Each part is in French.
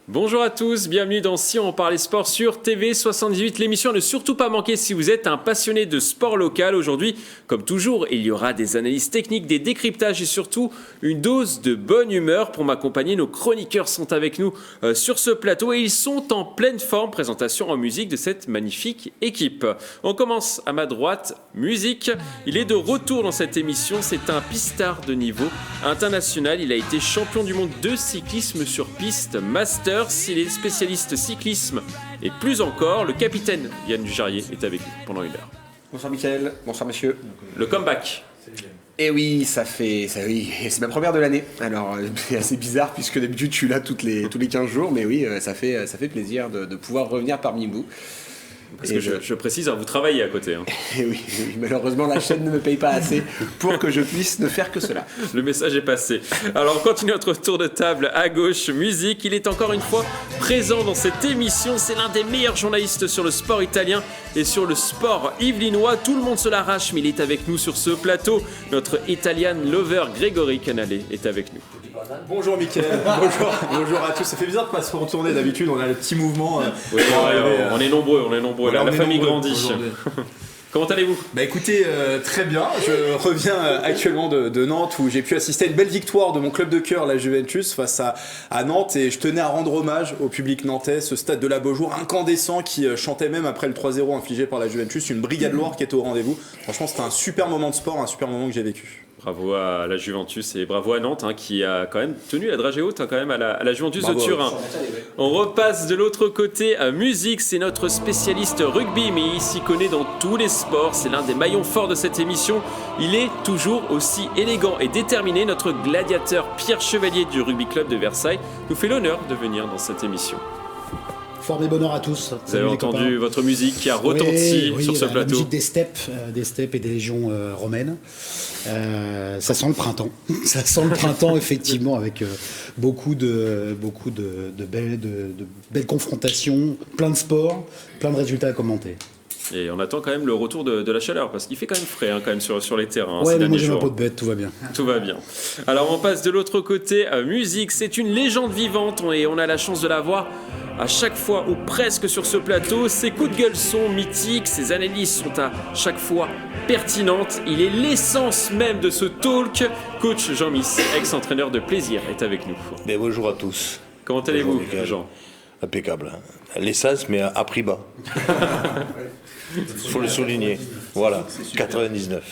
Bonjour à tous, bienvenue dans Si on parlait sport sur TV78, l'émission à ne surtout pas manquer si vous êtes un passionné de sport local. Aujourd'hui, comme toujours, il y aura des analyses techniques, des décryptages et surtout une dose de bonne humeur. Pour m'accompagner, nos chroniqueurs sont avec nous sur ce plateau et ils sont en pleine forme. Présentation en musique de cette magnifique équipe. On commence à ma droite, musique. Il est de retour dans cette émission, c'est un pistard de niveau international. Il a été champion du monde de cyclisme sur piste master. S'il est spécialiste cyclisme et plus encore, le capitaine Yann Dujarrier est avec nous pendant une heure. Bonsoir Mickaël, bonsoir monsieur. Le comeback. Et oui, oui, c'est ma première de l'année. Alors c'est assez bizarre puisque d'habitude je suis là tous les 15 jours, mais oui, ça fait plaisir de pouvoir revenir parmi vous. Parce que je précise, vous travaillez à côté. Et oui, malheureusement la chaîne ne me paye pas assez pour que je puisse ne faire que cela. Le message est passé. Alors on continue notre tour de table à gauche, musique. Il est encore une fois présent dans cette émission. C'est l'un des meilleurs journalistes sur le sport italien et sur le sport yvelinois. Tout le monde se l'arrache, mais il est avec nous sur ce plateau. Notre Italian lover Grégory Canale est avec nous. Bonjour Mickaël, bonjour à tous. Ça fait bizarre de pas se retourner, d'habitude on a le petit mouvement. Oui, on est nombreux. Voilà, la famille grandit. Comment allez-vous ? Écoutez, très bien. Je reviens actuellement de Nantes où j'ai pu assister à une belle victoire de mon club de cœur, la Juventus, face à Nantes. Et je tenais à rendre hommage au public nantais, ce stade de la Beaujour incandescent qui chantait même après le 3-0 infligé par la Juventus. Une brigade loire qui était au rendez-vous. Franchement, c'était un super moment de sport, un super moment que j'ai vécu. Bravo à la Juventus et bravo à Nantes qui a quand même tenu la dragée haute quand même à la Juventus bravo, de Turin. On repasse de l'autre côté à musique, c'est notre spécialiste rugby mais il s'y connaît dans tous les sports, c'est l'un des maillons forts de cette émission. Il est toujours aussi élégant et déterminé, notre gladiateur Pierre Chevalier du Rugby Club de Versailles nous fait l'honneur de venir dans cette émission. Fort des bonheurs à tous. Vous avez entendu votre musique qui a retenti sur ce plateau. La musique des steppes et des légions romaines. Ça sent le printemps. Ça sent le printemps effectivement avec beaucoup de belles confrontations, plein de sports, plein de résultats à commenter. Et on attend quand même le retour de la chaleur parce qu'il fait quand même frais quand même sur les terrains. Ouais, mais moi j'ai ma peau de bête, tout va bien. Tout va bien. Alors on passe de l'autre côté à musique. C'est une légende vivante et on a la chance de la voir à chaque fois ou presque sur ce plateau. Ses coups de gueule sont mythiques, ses analyses sont à chaque fois pertinentes. Il est l'essence même de ce talk. Coach Jean Miss, ex-entraîneur de plaisir, est avec nous. Bonjour à tous. Comment allez-vous, Jean ? Impeccable. L'essence, mais à prix bas. Il faut le souligner. Voilà, 99.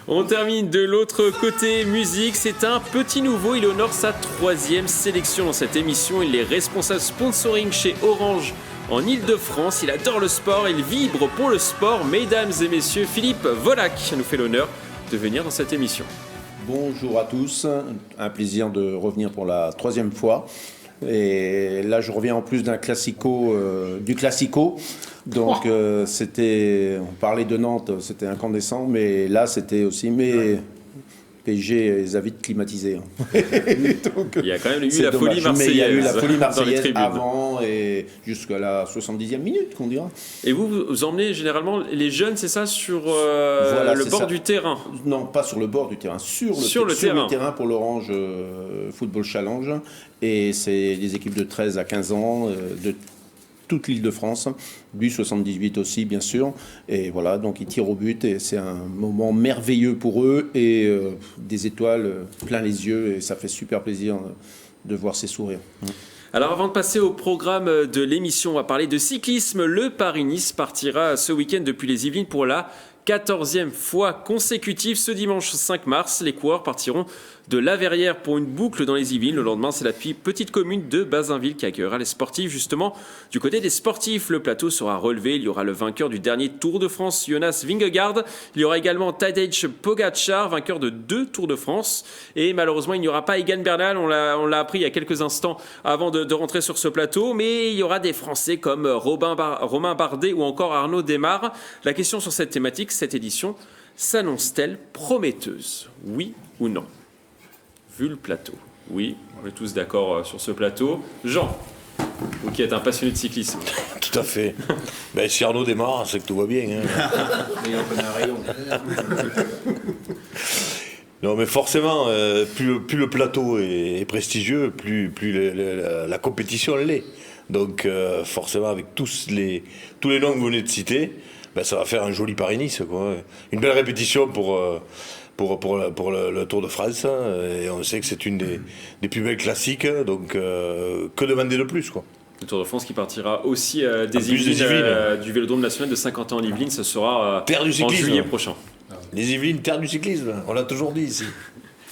On termine de l'autre côté musique, c'est un petit nouveau, il honore sa 3e sélection dans cette émission, il est responsable sponsoring chez Orange en Ile-de-France, il adore le sport, il vibre pour le sport, mesdames et messieurs, Philippe Volac nous fait l'honneur de venir dans cette émission. Bonjour à tous, un plaisir de revenir pour la 3e fois. Et là, je reviens en plus du classico. Donc, on parlait de Nantes, c'était incandescent, mais là, c'était aussi. Mais PSG les a vite climatisés. Donc, il y a quand même eu la folie marseillaise. Mais il y a eu la folie marseillaise avant et jusqu'à la 70e minute, qu'on dira. Et vous emmenez généralement les jeunes, c'est ça, sur le bord du terrain ? Non, pas sur le bord du terrain, sur le terrain pour l'Orange Football Challenge. Et c'est des équipes de 13 à 15 ans, de toute l'Île-de-France, du 78 aussi bien sûr, et voilà, donc ils tirent au but et c'est un moment merveilleux pour eux et des étoiles plein les yeux et ça fait super plaisir de voir ces sourires. Alors avant de passer au programme de l'émission, on va parler de cyclisme. Le Paris-Nice partira ce week-end depuis les Yvelines pour la 14e fois consécutive. Ce dimanche 5 mars, les coureurs partiront de La Verrière pour une boucle dans les Yvelines. Le lendemain, c'est la petite commune de Bazainville qui accueillera les sportifs. Justement, du côté des sportifs, le plateau sera relevé. Il y aura le vainqueur du dernier Tour de France, Jonas Vingegaard. Il y aura également Tadej Pogačar, vainqueur de 2 Tours de France. Et malheureusement, il n'y aura pas Egan Bernal. On l'a appris il y a quelques instants avant de rentrer sur ce plateau. Mais il y aura des Français comme Romain Bardet ou encore Arnaud Démare. La question sur cette thématique, cette édition, s'annonce-t-elle prometteuse ? Oui ou non ? Vu le plateau. Oui, on est tous d'accord sur ce plateau. Jean, vous qui êtes un passionné de cyclisme. Tout à fait. Si Arnaud démarre, c'est que tout va bien. Hein. Non, mais forcément, plus le plateau est prestigieux, plus la compétition l'est. Donc, forcément, avec tous les noms que vous venez de citer, ça va faire un joli Paris-Nice, quoi. Une belle répétition pour le Tour de France. Et on sait que c'est une des plus belles classiques. Donc, que demander de plus, quoi. Le Tour de France qui partira aussi des Yvelines, du Vélodrome national de Saint-Quentin en Yvelines. Ce sera en juillet prochain. Les Yvelines, terre du cyclisme, on l'a toujours dit ici.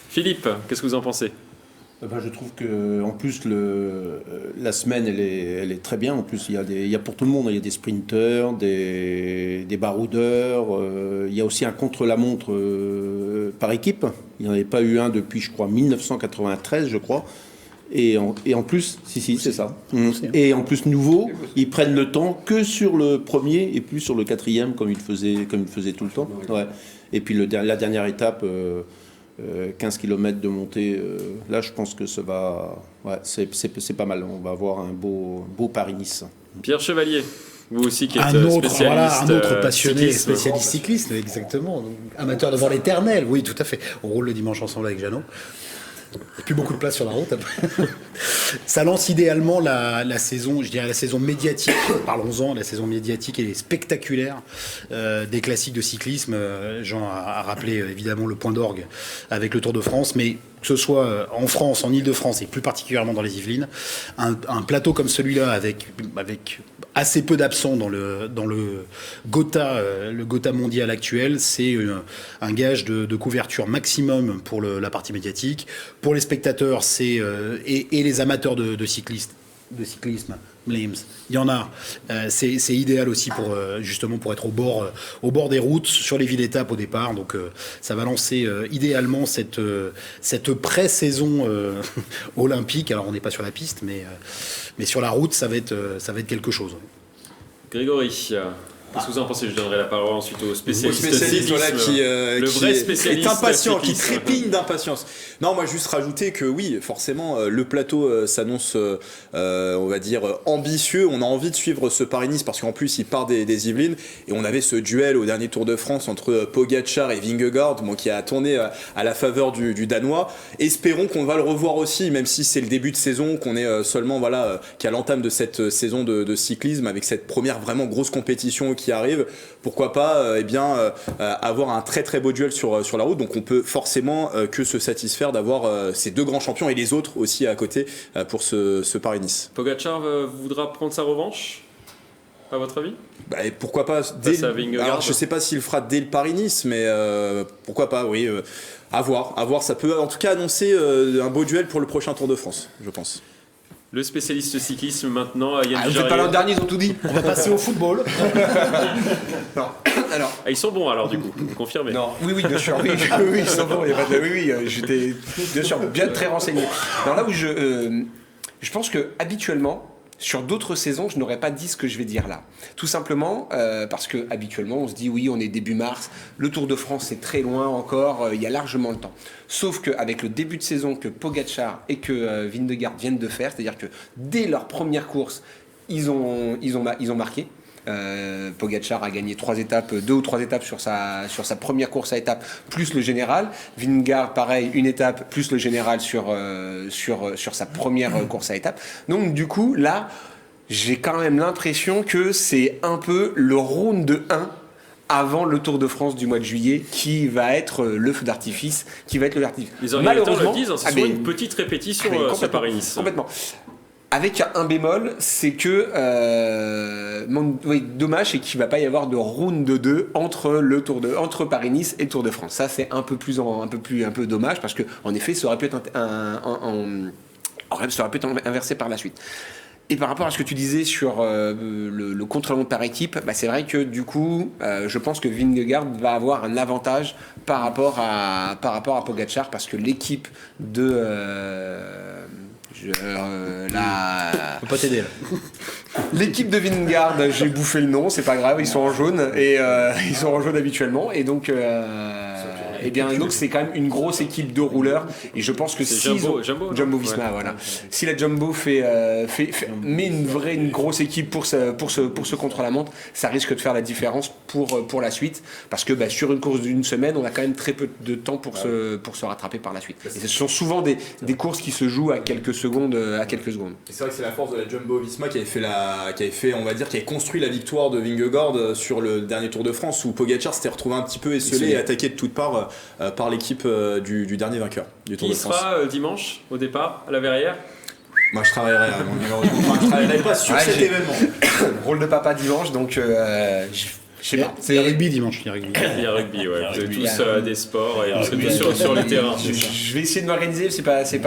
Philippe, qu'est-ce que vous en pensez ? Je trouve que en plus la semaine elle est très bien. En plus il y a pour tout le monde. Il y a des sprinteurs, des baroudeurs. Il y a aussi un contre-la-montre par équipe. Il n'y en avait pas eu un depuis, je crois, 1993, je crois. Et en plus, si, c'est ça. Et en plus, nouveau, ils prennent le temps que sur le premier et plus sur le quatrième, comme ils faisaient tout le temps. Ouais. Et puis la dernière étape, 15 km de montée, là, je pense que ça va. Ouais, c'est pas mal. On va avoir un beau Paris-Nice. Pierre Chevalier. Vous aussi qui êtes un spécialiste, autre passionné, cyclisme. spécialiste cyclisme, exactement. Donc, amateur de voir l'éternel, oui, tout à fait. On roule le dimanche ensemble avec Jeannot. Il n'y a plus beaucoup de place sur la route. Ça lance idéalement la saison, je dirais la saison médiatique, parlons-en, la saison médiatique et spectaculaire des classiques de cyclisme. Jean a rappelé évidemment le point d'orgue avec le Tour de France, mais que ce soit en France, en Ile-de-France et plus particulièrement dans les Yvelines, un plateau comme celui-là avec assez peu d'absents dans le Gotha mondial actuel, c'est un gage de couverture maximum pour la partie médiatique. Pour les spectateurs, et les amateurs de cyclisme, il y en a. C'est idéal aussi justement pour être au bord des routes, sur les villes d'étape au départ. Donc ça va lancer idéalement cette pré-saison olympique. Alors on n'est pas sur la piste, mais sur la route, ça va être quelque chose. Grégory, qu'est-ce que vous en pensez ? Je donnerai la parole ensuite au spécialiste voilà, le vrai spécialiste est impatient, qui cyclisme. trépigne d'impatience. Non, moi juste rajouter que oui, forcément, le plateau s'annonce, on va dire, ambitieux. On a envie de suivre ce Paris-Nice parce qu'en plus, il part des Yvelines. Et on avait ce duel au dernier Tour de France entre Pogačar et Vingegaard, qui a tourné à la faveur du Danois. Espérons qu'on va le revoir aussi, même si c'est le début de saison, qu'on est seulement, qu'à l'entame de cette saison de cyclisme, avec cette première vraiment grosse compétition qui arrive. Pourquoi pas avoir un très très beau duel sur la route. Donc on peut forcément que se satisfaire d'avoir ces deux grands champions et les autres aussi à côté pour ce Paris-Nice. Pogačar voudra prendre sa revanche, à votre avis ? Pourquoi pas alors je sais pas s'il le fera dès le Paris-Nice, mais pourquoi pas, oui. À voir, ça peut en tout cas annoncer un beau duel pour le prochain Tour de France, je pense. Le spécialiste cyclisme maintenant, Yann vous êtes pas l'an dernier, ils ont tout dit. On va passer au football. Non. Alors, ils sont bons alors du coup, vous confirmez ? Non, oui, bien sûr, oui, ils sont bons. J'étais bien sûr bien très renseigné. Alors là où je pense que habituellement, sur d'autres saisons, je n'aurais pas dit ce que je vais dire là. Tout simplement parce que habituellement, on se dit oui, on est début mars, le Tour de France c'est très loin encore, il y a largement le temps. Sauf qu'avec le début de saison que Pogačar et que Vingegaard viennent de faire, c'est-à-dire que dès leur première course, ils ont marqué. Pogačar a gagné 2 ou 3 étapes sur sa première course à étapes plus le général. Vingegaard pareil, une étape plus le général sur sa première course à étapes. Donc du coup là j'ai quand même l'impression que c'est un peu le round de 1 avant le Tour de France du mois de juillet qui va être le feu d'artifice, Les organisateurs le disent, c'est souvent une petite répétition ce Paris-Nice. Complètement. Avec un bémol, c'est que dommage, c'est qu'il ne va pas y avoir de round de 2 entre Paris-Nice et le Tour de France. Ça, c'est un peu dommage parce que en effet, ça aurait pu être inversé par la suite. Et par rapport à ce que tu disais sur le contre-la-montre par équipe, c'est vrai que du coup, je pense que Vingegaard va avoir un avantage par rapport à Pogačar parce que l'équipe de Je peux pas t'aider là. L'équipe de Vingegaard, j'ai bouffé le nom, c'est pas grave, ils sont en jaune et ils sont en jaune habituellement et donc et bien donc c'est quand même une grosse équipe de rouleurs et je pense que si Jumbo Visma, voilà. Si la Jumbo met une grosse équipe pour ce contre-la-montre, ça risque de faire la différence pour la suite, parce que sur une course d'une semaine, on a quand même très peu de temps pour se rattraper par la suite. Et ce sont souvent des courses qui se jouent à quelques secondes. Et c'est vrai que c'est la force de la Jumbo Visma qui avait construit la victoire de Vingegaard sur le dernier Tour de France, où Pogacar s'était retrouvé un petit peu esselé et attaqué de toutes parts par l'équipe du dernier vainqueur du Tour de France. Qui sera dimanche au départ à la Verrière? Moi je travaillerai pas sur cet événement. Rôle de papa dimanche, donc je sais pas. Il y a rugby dimanche. Il y a rugby, ouais. Vous avez tous des sports et vous serez tous sur le terrain. Je vais essayer de m'organiser, c'est pas sûr.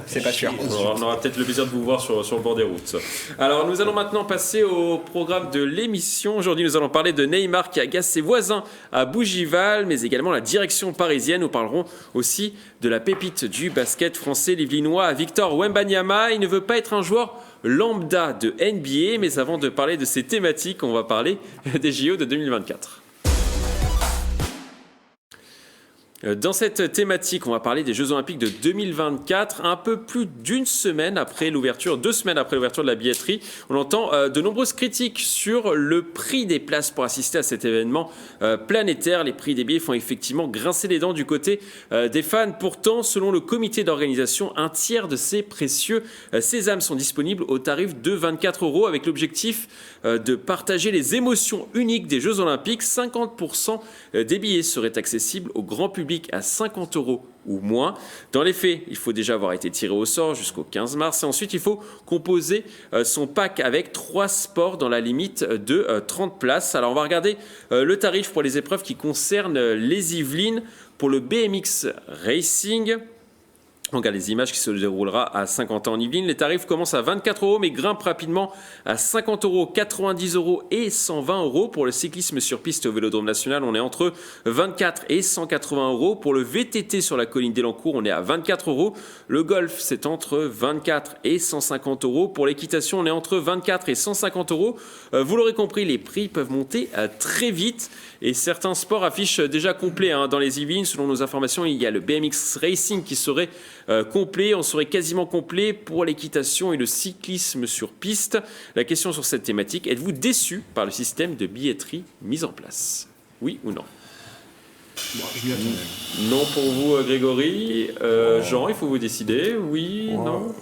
C'est pas sûr. On aura peut-être le plaisir de vous voir sur le bord des routes. Alors nous allons maintenant passer au programme de l'émission. Aujourd'hui nous allons parler de Neymar qui agace ses voisins à Bougival, mais également la direction parisienne. Nous parlerons aussi de la pépite du basket français l'Yvelinois Victor Wembanyama. Il ne veut pas être un joueur lambda de NBA, mais avant de parler de ces thématiques, on va parler des JO de 2024. Dans cette thématique, on va parler des Jeux Olympiques de 2024, un peu plus d'une semaine après l'ouverture, 2 semaines après l'ouverture de la billetterie. On entend de nombreuses critiques sur le prix des places pour assister à cet événement planétaire. Les prix des billets font effectivement grincer les dents du côté des fans. Pourtant, selon le comité d'organisation, un tiers de ces précieux sésames sont disponibles au tarif de 24 € avec l'objectif de partager les émotions uniques des Jeux Olympiques. 50% des billets seraient accessibles au grand public à 50 € ou moins. Dans les faits, il faut déjà avoir été tiré au sort jusqu'au 15 mars et ensuite il faut composer son pack avec 3 sports dans la limite de 30 places. Alors on va regarder le tarif pour les épreuves qui concernent les Yvelines. Pour le BMX Racing, on regarde les images qui se déroulera à Saint-Quentin en Yvelines. Les tarifs commencent à 24 € mais grimpent rapidement à 50 €, 90 € et 120 €. Pour le cyclisme sur piste au Vélodrome National, on est entre 24 et 180 €. Pour le VTT sur la colline d'Elancourt, on est à 24 €. Le golf, c'est entre 24 et 150 €. Pour l'équitation, on est entre 24 et 150 €. Vous l'aurez compris, les prix peuvent monter très vite et certains sports affichent déjà complet dans les Yvelines. Selon nos informations, il y a le BMX Racing qui serait complet. On serait quasiment complet pour l'équitation et le cyclisme sur piste. La question sur cette thématique, êtes-vous déçu par le système de billetterie mis en place? Oui ou non? Je m'y attendais. Non pour vous, Grégory. Jean, il faut vous décider. Oui, non?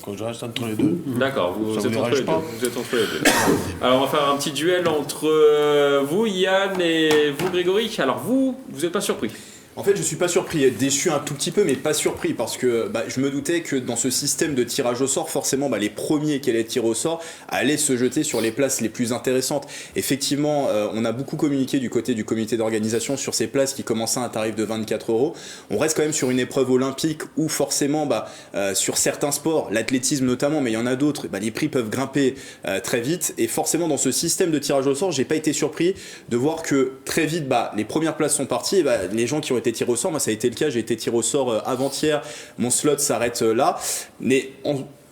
Quand je reste entre les deux. D'accord, vous êtes entre les deux. Alors, on va faire un petit duel entre vous, Yann, et vous, Grégory. Alors, vous n'êtes pas surpris? En fait, je suis pas surpris, déçu un tout petit peu, mais pas surpris, parce que je me doutais que dans ce système de tirage au sort, forcément, les premiers qui allaient tirer au sort allaient se jeter sur les places les plus intéressantes. Effectivement, on a beaucoup communiqué du côté du comité d'organisation sur ces places qui commençaient à un tarif de 24 €. On reste quand même sur une épreuve olympique où forcément, sur certains sports, l'athlétisme notamment, mais il y en a d'autres, les prix peuvent grimper très vite. Et forcément, dans ce système de tirage au sort, j'ai pas été surpris de voir que très vite, les premières places sont parties, et les gens qui ont été tirés au sort, moi ça a été le cas, j'ai été tiré au sort avant-hier, mon slot s'arrête là, mais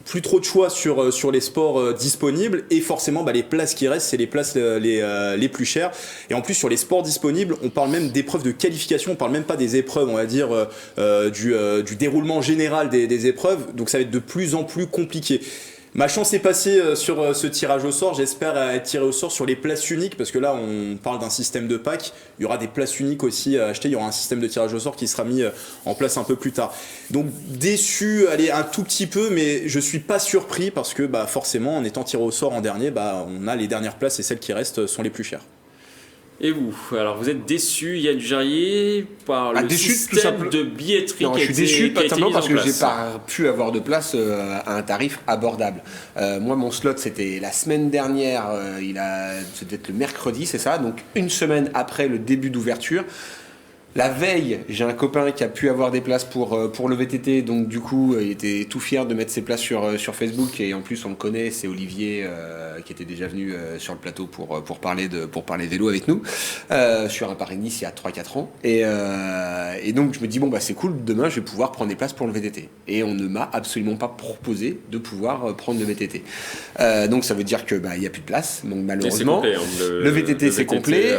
plus trop de choix sur les sports disponibles, et forcément les places qui restent, c'est les places les plus chères. Et en plus, sur les sports disponibles, on parle même d'épreuves de qualification, on parle même pas des épreuves, on va dire du déroulement général des épreuves, donc ça va être de plus en plus compliqué. Ma chance est passée sur ce tirage au sort. J'espère être tiré au sort sur les places uniques, parce que là on parle d'un système de pack. Il y aura des places uniques aussi à acheter. Il y aura un système de tirage au sort qui sera mis en place un peu plus tard. Donc déçu, allez, un tout petit peu, mais je suis pas surpris, parce que forcément, en étant tiré au sort en dernier, on a les dernières places et celles qui restent sont les plus chères. Et vous? Alors vous êtes déçu, Yann Dujarier, par le système de billetterie? Non, je suis déçu pas simplement parce que j'ai pas pu avoir de place à un tarif abordable. Moi, mon slot, c'était la semaine dernière, c'était le mercredi, c'est ça, donc une semaine après le début d'ouverture. La veille, j'ai un copain qui a pu avoir des places pour le VTT, donc du coup, il était tout fier de mettre ses places sur Facebook, et en plus, on le connaît, c'est Olivier qui était déjà venu sur le plateau pour parler vélo avec nous, sur un Paris-Nice il y a 3-4 ans. Et donc, je me dis, c'est cool, demain, je vais pouvoir prendre des places pour le VTT. Et on ne m'a absolument pas proposé de pouvoir prendre le VTT. Donc, ça veut dire que il n'y a plus de place, donc malheureusement. Complet, le VTT, c'est complet.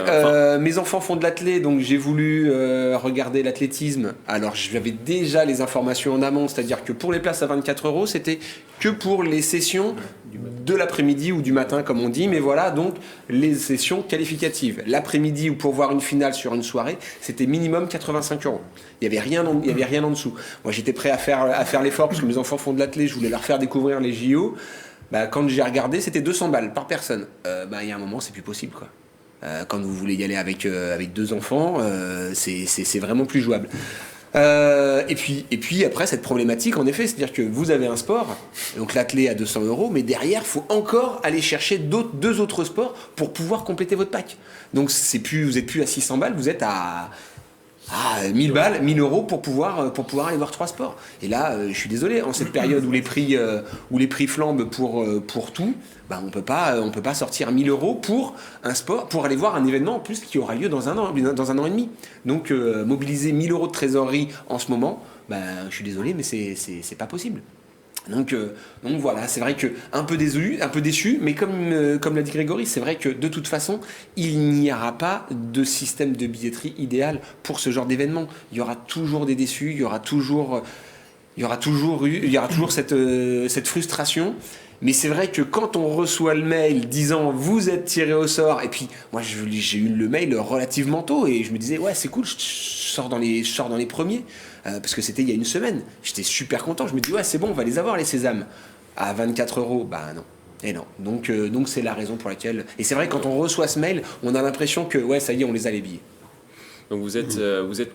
Mes enfants font de l'athlé, donc j'ai voulu regarder l'athlétisme, alors j'avais déjà les informations en amont, c'est-à-dire que pour les places à 24 €, c'était que pour les sessions de l'après-midi ou du matin, comme on dit, mais voilà, donc les sessions qualificatives. L'après-midi ou pour voir une finale sur une soirée, c'était minimum 85 €. Il n'y avait rien en dessous. Moi, j'étais prêt à faire l'effort parce que mes enfants font de l'athlé, je voulais leur faire découvrir les JO. Quand j'ai regardé, c'était 200 balles par personne. Il y a un moment, c'est plus possible, quoi. Quand vous voulez y aller avec 2 enfants, c'est vraiment plus jouable. Et puis après cette problématique, en effet, c'est-à-dire que vous avez un sport, donc l'athlé à 200 €, mais derrière, il faut encore aller chercher 2 autres sports pour pouvoir compléter votre pack. Donc vous n'êtes plus à 600 balles, vous êtes à 1000 balles, 1000 € pour pouvoir aller voir 3 sports. Et là, je suis désolé, en cette période où les prix flambent pour tout, on peut pas sortir 1000 € pour un sport, pour aller voir un événement en plus qui aura lieu dans un an et demi. Donc mobiliser 1000 € de trésorerie en ce moment, je suis désolé, mais c'est pas possible. Donc voilà, c'est vrai que un peu déçu, mais comme l'a dit Grégory, c'est vrai que de toute façon, il n'y aura pas de système de billetterie idéal pour ce genre d'événement. Il y aura toujours des déçus, il y aura toujours cette frustration. Mais c'est vrai que quand on reçoit le mail disant vous êtes tiré au sort, et puis moi j'ai eu le mail relativement tôt et je me disais ouais c'est cool, je sors dans les premiers, parce que c'était il y a une semaine. J'étais super content, je me dis ouais c'est bon, on va les avoir les sésames. À 24 €, non. Et non. Donc c'est la raison pour laquelle. Et c'est vrai que quand on reçoit ce mail, on a l'impression que ouais ça y est, on les a les billets. Donc vous êtes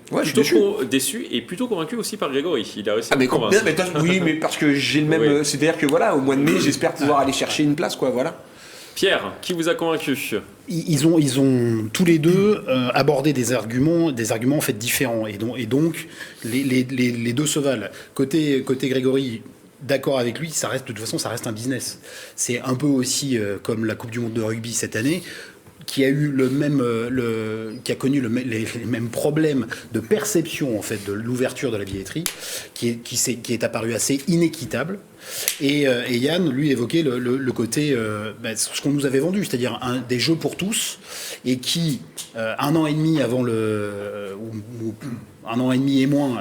plutôt déçu et plutôt convaincu aussi par Grégory. Il a réussi à me convaincre. Oui, mais parce que j'ai le même. Oui. C'est-à-dire que voilà, au mois de mai, j'espère pouvoir aller chercher une place, quoi. Voilà. Pierre, qui vous a convaincu ? Ils ont tous les deux abordé des arguments en fait différents et donc les deux se valent. Côté Grégory. D'accord avec lui, de toute façon, ça reste un business. C'est un peu aussi comme la Coupe du Monde de rugby cette année, qui a eu qui a connu les mêmes problèmes de perception en fait de l'ouverture de la billetterie, qui est apparu assez inéquitable. Et Yann, lui, évoquait le côté, ce qu'on nous avait vendu, c'est-à-dire des jeux pour tous, et qui, un an et demi avant un an et demi et moins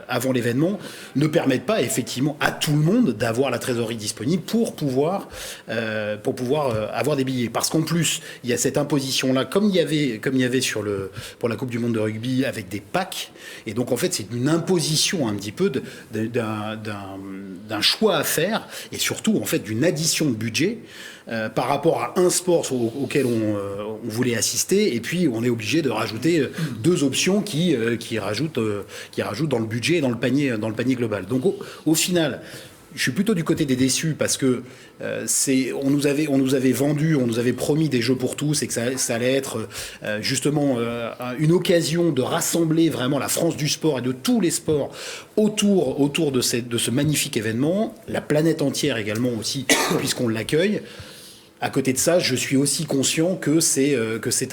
avant l'événement, ne permettent pas effectivement à tout le monde d'avoir la trésorerie disponible pour pouvoir avoir des billets. Parce qu'en plus, il y a cette imposition-là, comme il y avait pour la Coupe du Monde de rugby avec des packs. Et donc en fait, c'est une imposition un petit peu d'un choix à faire et surtout en fait d'une addition de budget. Par rapport à un sport auquel on voulait assister, et puis on est obligé de rajouter 2 options qui rajoutent dans le budget et dans le panier global. Donc au final, je suis plutôt du côté des déçus parce que on nous avait vendu, on nous avait promis des jeux pour tous et que ça allait être justement une occasion de rassembler vraiment la France du sport et de tous les sports autour de ce magnifique événement, la planète entière également aussi puisqu'on l'accueille. À côté de ça, je suis aussi conscient que c'est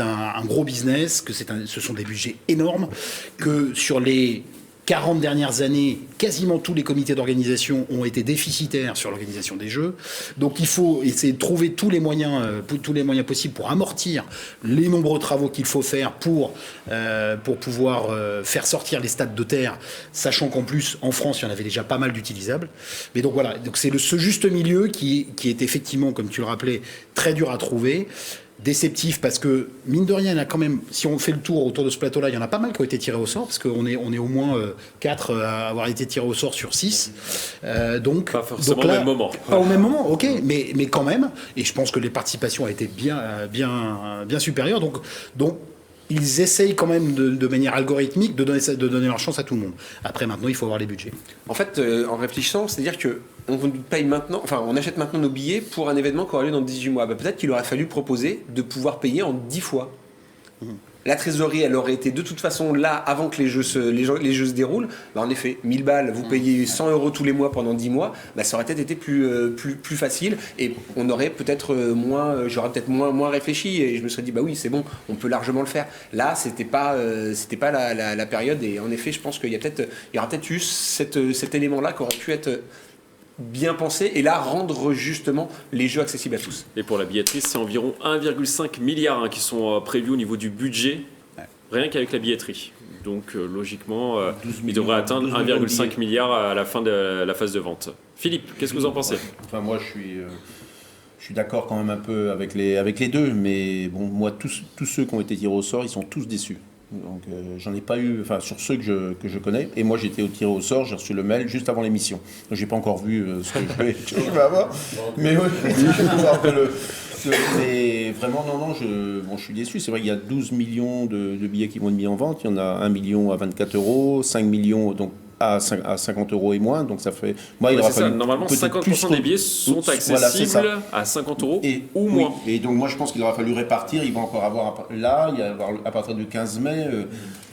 un gros business, que ce sont des budgets énormes, que sur les 40 dernières années, quasiment tous les comités d'organisation ont été déficitaires sur l'organisation des Jeux. Donc il faut essayer de trouver tous les moyens possibles pour amortir les nombreux travaux qu'il faut faire pour pouvoir faire sortir les stades de terre, sachant qu'en plus, en France, il y en avait déjà pas mal d'utilisables. Mais donc voilà, donc c'est ce juste milieu qui est effectivement, comme tu le rappelais, très dur à trouver. Déceptif parce que, mine de rien, il y en a quand même, si on fait le tour autour de ce plateau-là, il y en a pas mal qui ont été tirés au sort, parce qu'on est au moins 4 à avoir été tirés au sort sur 6. Donc, pas forcément là, au même moment. Pas au même moment, ok, mais quand même, et je pense que les participations ont été bien supérieures, donc ils essayent quand même de manière algorithmique de donner leur chance à tout le monde. Après, maintenant, il faut avoir les budgets. En fait, en réfléchissant, c'est-à-dire que on achète maintenant nos billets pour un événement qui aura lieu dans 18 mois. Peut-être qu'il aurait fallu proposer de pouvoir payer en 10 fois. La trésorerie, elle aurait été de toute façon là avant que les jeux se déroulent. En effet, 1000 balles, vous payez 100 € tous les mois pendant 10 mois, ça aurait peut-être été plus facile et on aurait peut-être j'aurais peut-être moins réfléchi et je me serais dit oui c'est bon, on peut largement le faire. Là, c'était pas la période et en effet, je pense qu'il y aura peut-être eu cet élément-là qui aurait pu être bien pensé et là rendre justement les jeux accessibles à tous. Et pour la billetterie, c'est environ 1,5 milliard qui sont prévus au niveau du budget, rien qu'avec la billetterie. Donc logiquement, il devrait atteindre 1,5 milliard à la fin de la phase de vente. Philippe, qu'est-ce que vous en pensez ? Enfin, moi, je suis d'accord quand même un peu avec les deux, mais bon, moi, tous ceux qui ont été tirés au sort, ils sont tous déçus. Donc, j'en ai pas eu, enfin, sur ceux que je connais. Et moi, j'ai été tiré au sort, j'ai reçu le mail juste avant l'émission. Donc, j'ai pas encore vu ce que je vais avoir. Mais oui, je vais voir mais vraiment, non, je suis déçu. C'est vrai qu'il y a 12 millions de billets qui vont être mis en vente. Il y en a 1 million à 24 euros, 5 millions donc à 50 euros et moins. Donc ça fait. Moi, il aura fallu normalement, 50% des billets sont accessibles à 50 euros ou moins. Et donc, moi, je pense qu'il aura fallu répartir. Il va encore avoir là, il va y avoir à partir du 15 mai.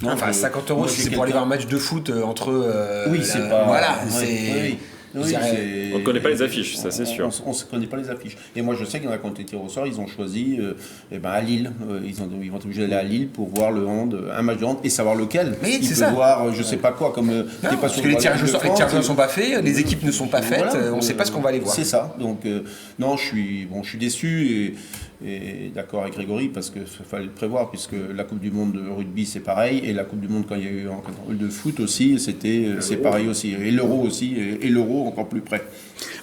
Enfin, 50 euros, c'est pour aller voir un match de foot entre. Oui, c'est pas. Voilà, c'est. Oui, on ne connaît pas les affiches, ça c'est sûr. On ne connaît pas les affiches. Et moi je sais qu'il y en a qui ont été tirés au sort, ils ont choisi à Lille. Ils vont être obligés d'aller à Lille pour voir un match de hand et savoir lequel. Mais ils peuvent voir je sais pas quoi comme. Parce que les tirages au sort ne sont pas faits, les équipes ne sont pas faites, on ne sait pas ce qu'on va aller voir. C'est ça. Donc non, je suis déçu et d'accord avec Grégory parce qu'il fallait le prévoir puisque la Coupe du Monde de rugby c'est pareil et la Coupe du Monde quand il y a eu de foot aussi c'est pareil aussi et l'Euro aussi et l'Euro encore plus près.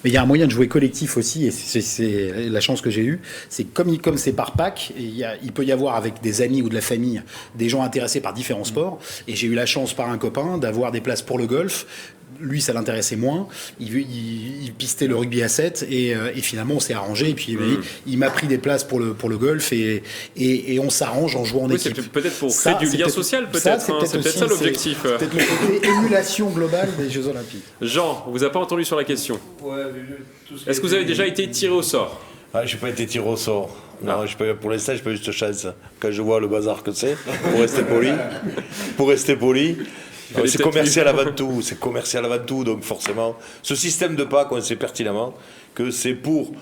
Mais il y a un moyen de jouer collectif aussi, et c'est la chance que j'ai eue. C'est comme c'est par pack, il peut y avoir avec des amis ou de la famille des gens intéressés par différents sports. Et j'ai eu la chance par un copain d'avoir des places pour le golf. Lui, ça l'intéressait moins. Il pistait le rugby à 7 et finalement, on s'est arrangé. Et puis, il m'a pris des places pour le golf et on s'arrange en jouant en équipe. C'est peut-être pour créer du lien social, peut-être. C'est peut-être ça l'objectif. C'est peut-être le côté émulation globale des Jeux Olympiques. Jean, on vous a pas entendu sur la question. Est-ce que vous avez déjà été tiré au sort ? Ah, je n'ai pas été tiré au sort. Non, pour l'instant, je n'ai pas eu cette chance. Quand je vois le bazar que c'est, pour rester poli. C'est commercial avant tout, donc forcément, ce système de pack, on sait pertinemment que c'est pour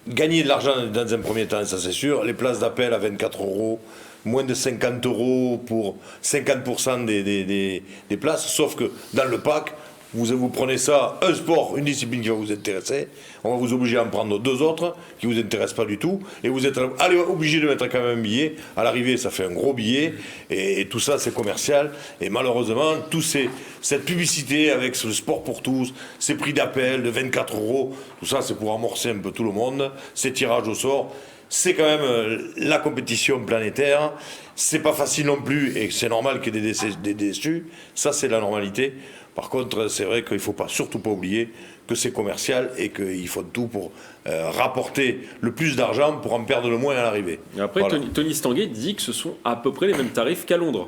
gagner de l'argent dans un premier temps, ça c'est sûr, les places d'appel à 24 euros, moins de 50 euros pour 50% des places, sauf que dans le pack, vous prenez ça, un sport, une discipline qui va vous intéresser, on va vous obliger à en prendre 2 autres qui ne vous intéressent pas du tout, et vous êtes obligé de mettre quand même un billet. À l'arrivée, ça fait un gros billet, et tout ça, c'est commercial. Et malheureusement, cette publicité avec ce sport pour tous, ces prix d'appel de 24 euros, tout ça, c'est pour amorcer un peu tout le monde, ces tirages au sort. C'est quand même la compétition planétaire. C'est pas facile non plus, et c'est normal qu'il y ait des déçus. Ça, c'est la normalité. Par contre, c'est vrai qu'il ne faut surtout pas oublier que c'est commercial et qu'il faut tout pour rapporter le plus d'argent pour en perdre le moins à l'arrivée. Et après, voilà. Tony Stanguet dit que ce sont à peu près les mêmes tarifs qu'à Londres.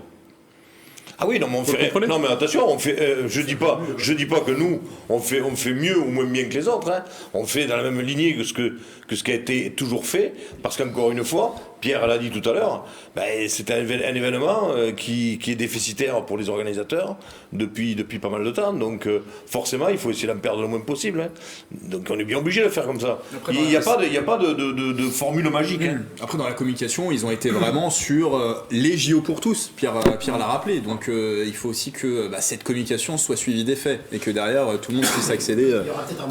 Ah oui, non mais attention, je dis pas que nous on fait mieux ou moins bien que les autres. Hein. On fait dans la même lignée que ce qui a été toujours fait, parce qu'encore une fois, Pierre l'a dit tout à l'heure, c'est un événement qui est déficitaire pour les organisateurs depuis pas mal de temps. Donc forcément, il faut essayer d'en perdre le moins possible. Hein. Donc on est bien obligé de le faire comme ça. Après, il n'y a pas de formule magique. Hein. Après, dans la communication, ils ont été vraiment sur les JO pour tous. Pierre l'a rappelé. Donc il faut aussi que cette communication soit suivie des faits et que derrière tout le monde puisse accéder.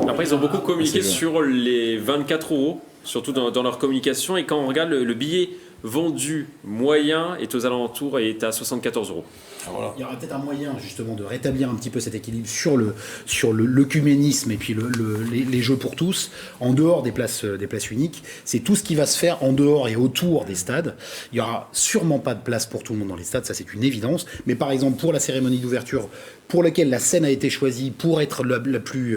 Après, ils ont beaucoup communiqué sur les 24 euros, surtout dans leur communication. Et quand on regarde le billet vendu moyen est aux alentours et est à 74 euros. Voilà. Il y aura peut-être un moyen justement de rétablir un petit peu cet équilibre sur l'œcuménisme et puis les jeux pour tous, en dehors des places uniques. C'est tout ce qui va se faire en dehors et autour des stades. Il n'y aura sûrement pas de place pour tout le monde dans les stades, ça c'est une évidence. Mais par exemple pour la cérémonie d'ouverture, pour laquelle la scène a été choisie pour être la plus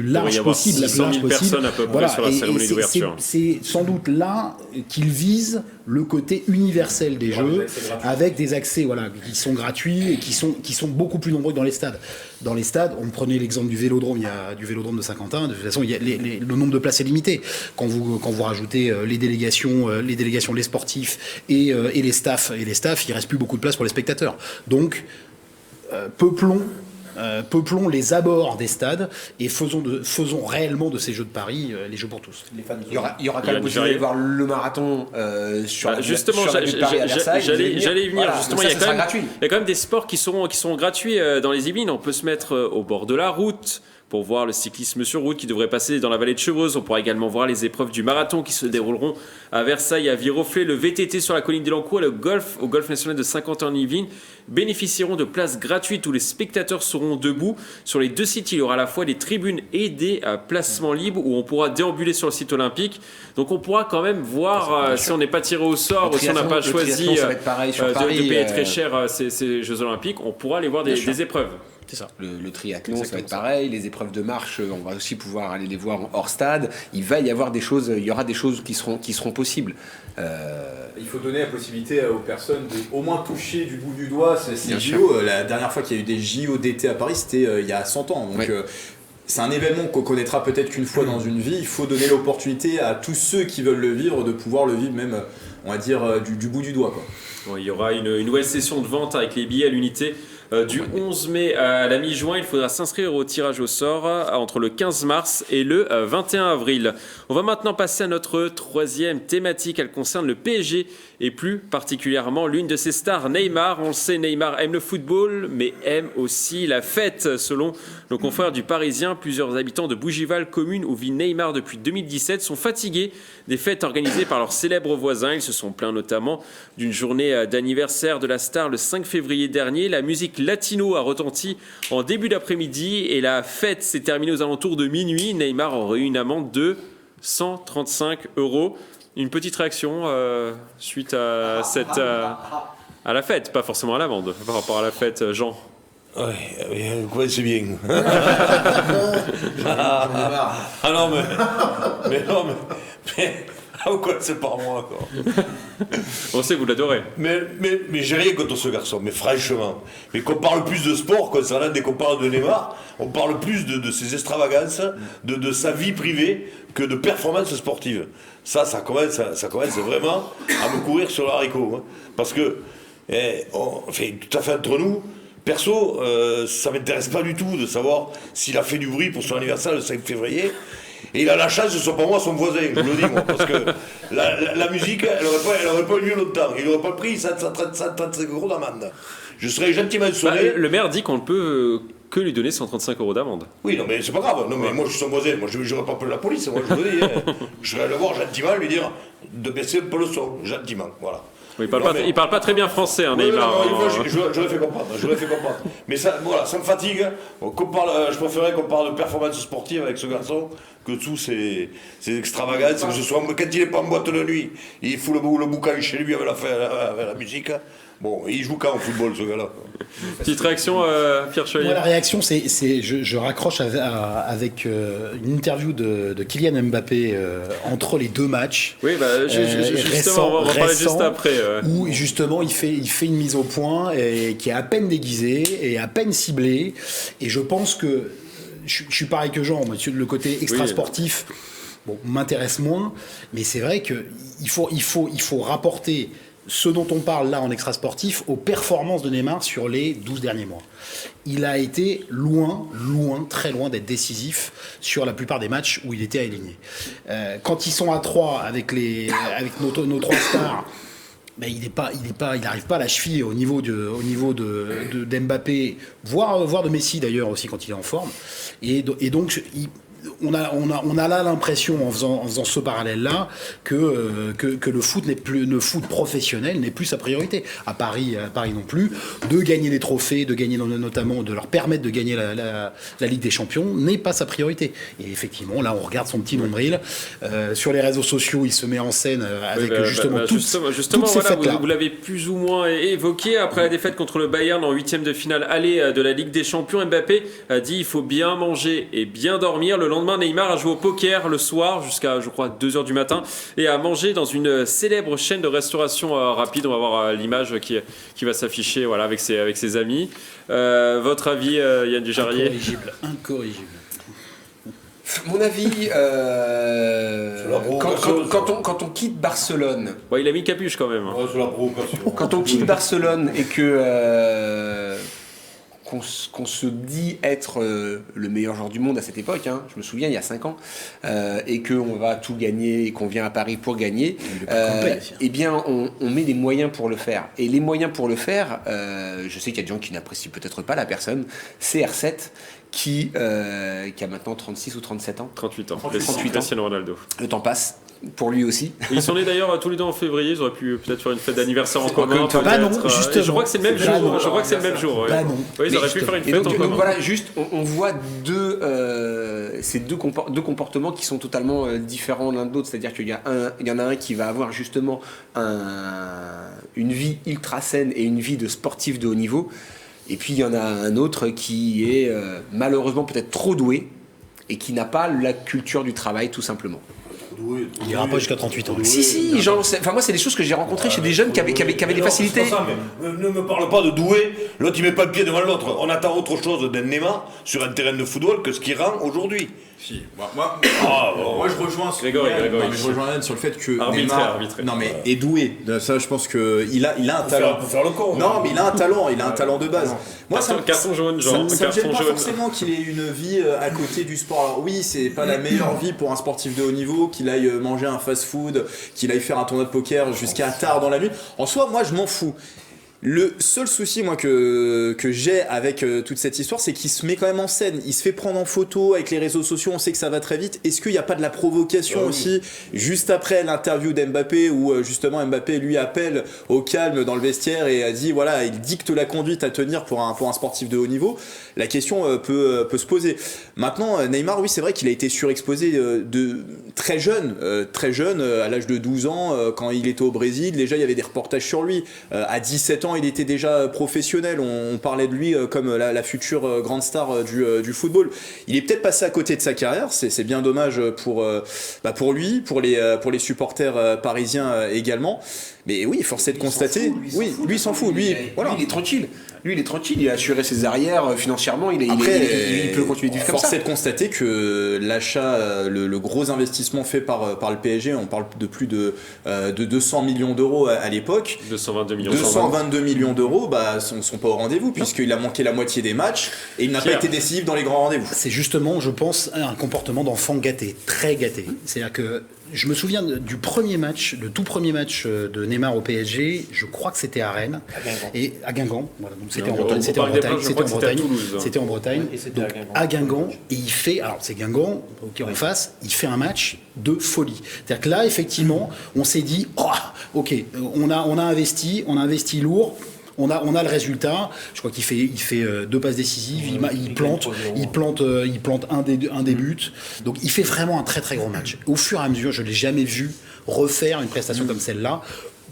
large possible, 600 000 personnes à peu près sur la cérémonie d'ouverture. C'est sans doute là qu'ils visent le côté universel des jeux, avec des accès qui sont gratuits et qui sont beaucoup plus nombreux que dans les stades. Dans les stades, on prenait l'exemple du Vélodrome, du Vélodrome de Saint-Quentin. De toute façon, le nombre de places est limité. Quand vous rajoutez les délégations, les sportifs et les staffs, il reste plus beaucoup de place pour les spectateurs. Donc peuplons les abords des stades et faisons réellement de ces Jeux de Paris les Jeux pour tous. Il y aura quand même possibilité de voir le marathon sur justement, j'allais y venir. Justement, il y a quand même des sports qui sont gratuits dans les Yvelines. On peut se mettre au bord de la route, pour voir le cyclisme sur route qui devrait passer dans la vallée de Chevreuse. On pourra également voir les épreuves du marathon qui se dérouleront à Versailles, à Viroflay, le VTT sur la colline d'Elancourt et le golf au golf national de Saint-Quentin-en-Yvelines bénéficieront de places gratuites où les spectateurs seront debout. Sur les 2 sites, il y aura à la fois des tribunes et des placements libres où on pourra déambuler sur le site olympique. Donc on pourra quand même voir si on n'est pas tiré au sort ou si on n'a pas choisi de payer très cher ces Jeux olympiques, on pourra aller voir des épreuves. C'est ça. Le triathlon, ça va être pareil. Les épreuves de marche, on va aussi pouvoir aller les voir hors stade. Il y aura des choses qui seront possibles. Il faut donner la possibilité aux personnes de au moins toucher du bout du doigt ces JO. La dernière fois qu'il y a eu des JO d'été à Paris, c'était il y a 100 ans. Donc, c'est un événement qu'on connaîtra peut-être qu'une fois dans une vie. Il faut donner l'opportunité à tous ceux qui veulent le vivre de pouvoir le vivre même, on va dire, du bout du doigt, quoi. Bon, il y aura une nouvelle session de vente avec les billets à l'unité. Du 11 mai à la mi-juin, il faudra s'inscrire au tirage au sort entre le 15 mars et le 21 avril. On va maintenant passer à notre 3e thématique. Elle concerne le PSG et plus particulièrement l'une de ses stars, Neymar. On le sait, Neymar aime le football, mais aime aussi la fête. Selon nos confrères du Parisien, plusieurs habitants de Bougival, commune où vit Neymar depuis 2017, sont fatigués des fêtes organisées par leurs célèbres voisins. Ils se sont plaints notamment d'une journée d'anniversaire de la star le 5 février dernier. La musique latino a retenti en début d'après-midi et la fête s'est terminée aux alentours de minuit. Neymar aurait eu une amende de 135 €. Une petite réaction suite à à la fête, pas forcément à l'amende, par rapport à la fête, Jean. Ouais, c'est bien. Non, mais quoi, c'est pas moi, quoi. On sait que vous l'adorez. Mais j'ai rien contre ce garçon, mais franchement. Mais qu'on parle plus de sport concernant dès qu'on parle de Neymar, on parle plus de ses extravagances, de sa vie privée, que de performances sportives. Ça commence vraiment à me courir sur l'haricot. Hein. Parce que, tout à fait entre nous, perso, ça m'intéresse pas du tout de savoir s'il a fait du bruit pour son anniversaire le 5 février. Et il a la chance que ce soit pas moi son voisin, je vous le dis, moi, parce que la musique, elle aurait pas eu lieu longtemps. Il n'aurait pas pris 135 € d'amende. Je serais gentiment sonné. Le maire dit qu'on ne peut que lui donner 135 € d'amende. Oui, non, mais c'est pas grave. Non, mais moi, je suis son voisin. Moi, je n'aurais pas appelé la police. Moi, je vous le dis. Hein. Je serais allé le voir gentiment, lui dire de baisser un peu le son, gentiment. Voilà. Oui, il parle pas très bien français, hein, Neymar. Je l'ai fait comprendre. Mais ça, voilà, ça me fatigue. Je préférais qu'on parle de performance sportive avec ce garçon que tous ces extravagances. Que ce soit, quand il n'est pas en boîte de nuit, il fout le boucan chez lui avec la musique. Bon, il joue quand au football, ce gars-là? Petite réaction, Pierre Chevalier. Moi, la réaction, je raccroche avec une interview de Kylian Mbappé entre les 2 matchs. Oui, justement, on va parler juste après. Où justement, il fait une mise au point qui est à peine déguisée et à peine ciblée. Et je pense que je suis pareil que Jean, monsieur, le côté extra-sportif m'intéresse moins. Mais c'est vrai qu'il faut rapporter ce dont on parle là en extra-sportif aux performances de Neymar sur les 12 derniers mois. Il a été très loin d'être décisif sur la plupart des matchs où il était aligné. Quand ils sont à 3 avec nos 3 stars, il n'arrive pas à la cheville au niveau d'Mbappé, voire de Messi d'ailleurs aussi quand il est en forme. Et donc on a là l'impression en faisant ce parallèle-là que le foot professionnel n'est plus sa priorité. À Paris non plus. De gagner des trophées, de gagner notamment, de leur permettre de gagner la Ligue des Champions n'est pas sa priorité. Et effectivement, là, on regarde son petit nombril. Sur les réseaux sociaux, il se met en scène avec toutes ces fêtes-là. Vous l'avez plus ou moins évoqué. Après la défaite contre le Bayern en 8e de finale aller de la Ligue des Champions, Mbappé a dit il faut bien manger et bien dormir. Le lendemain, Neymar a joué au poker le soir jusqu'à, je crois, 2h du matin et a mangé dans une célèbre chaîne de restauration rapide. On va voir l'image qui va s'afficher avec ses amis. Votre avis, Yann Dujarier? Incorrigible. Mon avis, quand on quitte Barcelone... il a mis capuche quand même. C'est la provocation. Quand on quitte Barcelone et que... qu'on se dit être le meilleur joueur du monde à cette époque, hein, je me souviens il y a 5 ans, et qu'on va tout gagner et qu'on vient à Paris pour gagner, eh bien on met les moyens pour le faire. Et les moyens pour le faire, je sais qu'il y a des gens qui n'apprécient peut-être pas la personne, CR7 qui a maintenant 36 ou 37 ans. 38 ans. 38 ans. Cristiano Ronaldo. Le temps passe. Pour lui aussi. Ils sont nés d'ailleurs tous les deux en février. Ils auraient pu peut-être faire une fête d'anniversaire en commun. Bah non, justement. Je crois que c'est le même jour. Je crois que c'est le même jour. Bah non. Oui, ils auraient pu faire une fête en donc commun. voilà, juste, on voit ces deux comportements qui sont totalement différents l'un de l'autre. C'est-à-dire qu'il y en a un qui va avoir justement une vie ultra saine et une vie de sportif de haut niveau. Et puis il y en a un autre qui est malheureusement peut-être trop doué et qui n'a pas la culture du travail tout simplement. Il n'ira pas jusqu'à 38 ans. Si, genre, moi c'est des choses que j'ai rencontrées chez des jeunes qui avaient des facilités. C'est pas ça, mais ne me parle pas de doué, l'autre il met pas le pied devant l'autre. On attend autre chose d'un Neymar sur un terrain de football que ce qu'il rend aujourd'hui. Si. Moi, je rejoins Grégory. je rejoins Yann sur le fait que Arbitraire. non mais est doué. Ça, je pense que il a un talent. Pour faire le con. Non, mais il a un talent de base. Moi, Carton jaune, ça Jean. me gêne Carton pas jaune. forcément qu'il ait une vie à côté du sport. Alors oui, c'est pas la meilleure vie pour un sportif de haut niveau, qu'il aille manger un fast-food, qu'il aille faire un tournoi de poker jusqu'à tard dans la nuit. En soi, moi, je m'en fous. Le seul souci moi que j'ai avec toute cette histoire, c'est qu'il se met quand même en scène, il se fait prendre en photo avec les réseaux sociaux, on sait que ça va très vite. Est-ce qu'il n'y a pas de la provocation aussi juste après l'interview d'Mbappé où justement Mbappé lui appelle au calme dans le vestiaire et a dit voilà, il dicte la conduite à tenir pour un sportif de haut niveau. La question peut se poser. Maintenant Neymar, oui c'est vrai qu'il a été surexposé de très jeune à l'âge de 12 ans quand il était au Brésil. Déjà il y avait des reportages sur lui. À 17 ans il était déjà professionnel, on parlait de lui comme la future grande star du football. Il est peut-être passé à côté de sa carrière, c'est bien dommage pour lui, pour les supporters parisiens également. Mais oui, force est de constater. Lui, il s'en fout. Lui, il est tranquille. Il a assuré ses arrières financièrement. Il peut continuer de vivre comme ça. Force est de constater que l'achat, le gros investissement fait par le PSG, on parle de plus de 200 millions d'euros à l'époque. 222 millions d'euros, ne sont pas au rendez-vous puisqu'il a manqué la moitié des matchs et il n'a pas été décisif dans les grands rendez-vous. C'est justement, je pense, un comportement d'enfant gâté, très gâté. C'est-à-dire que je me souviens du premier match, le tout premier match de Neymar au PSG. Je crois que c'était à Rennes et à Guingamp. Voilà, donc c'était en Bretagne. C'était en Bretagne. Donc à Guingamp et il fait. Alors c'est Guingamp, en face. Il fait un match de folie. C'est-à-dire que là, effectivement, on s'est dit, ok, on a investi lourd. On a le résultat. Je crois qu'il fait 2 passes décisives. Il plante un des buts. Donc il fait vraiment un très très gros match. Au fur et à mesure, je l'ai jamais vu refaire une prestation comme celle-là,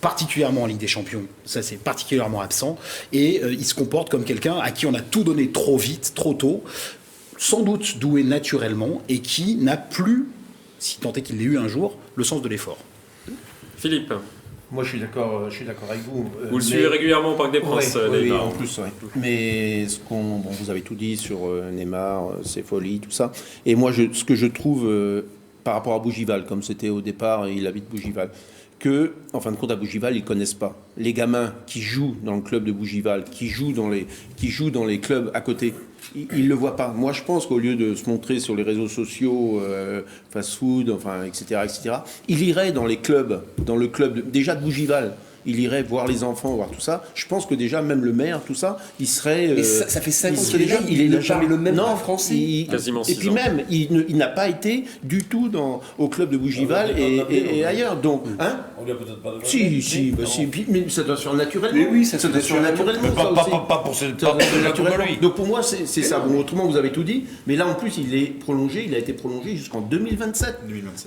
particulièrement en Ligue des Champions. Ça c'est particulièrement absent. Et il se comporte comme quelqu'un à qui on a tout donné trop vite, trop tôt, sans doute doué naturellement et qui n'a plus, si tant est qu'il l'ait eu un jour, le sens de l'effort. Philippe. Moi, je suis d'accord avec vous. Vous le suivez régulièrement au Parc des Princes, oui, Neymar. en plus, ouais. Mais vous avez tout dit sur Neymar, ses folies, tout ça. Et moi, ce que je trouve par rapport à Bougival, comme c'était au départ, il habite Bougival, que, en fin de compte, à Bougival, ils connaissent pas. Les gamins qui jouent dans le club de Bougival, qui jouent dans les clubs à côté, ils le voient pas. Moi, je pense qu'au lieu de se montrer sur les réseaux sociaux, fast-food, etc., il irait dans le club déjà de Bougival. Il irait voir les enfants, voir tout ça. Je pense que déjà, même le maire, tout ça, il serait... Mais ça fait 5 ans qu'il est déjà, il n'a jamais le même nom français. Quasiment 6 ans. Et puis même, il n'a pas été du tout au club de Bougival et ailleurs. Donc, On lui a peut-être pas demandé. Si, mais ça doit se faire naturellement. Mais oui, ça doit se faire naturellement. Mais ça aussi. pas pour cette Ça doit se faire pas naturellement. lui. Donc pour moi, c'est ça. Bon, autrement, vous avez tout dit. Mais là, en plus, il a été prolongé jusqu'en 2027.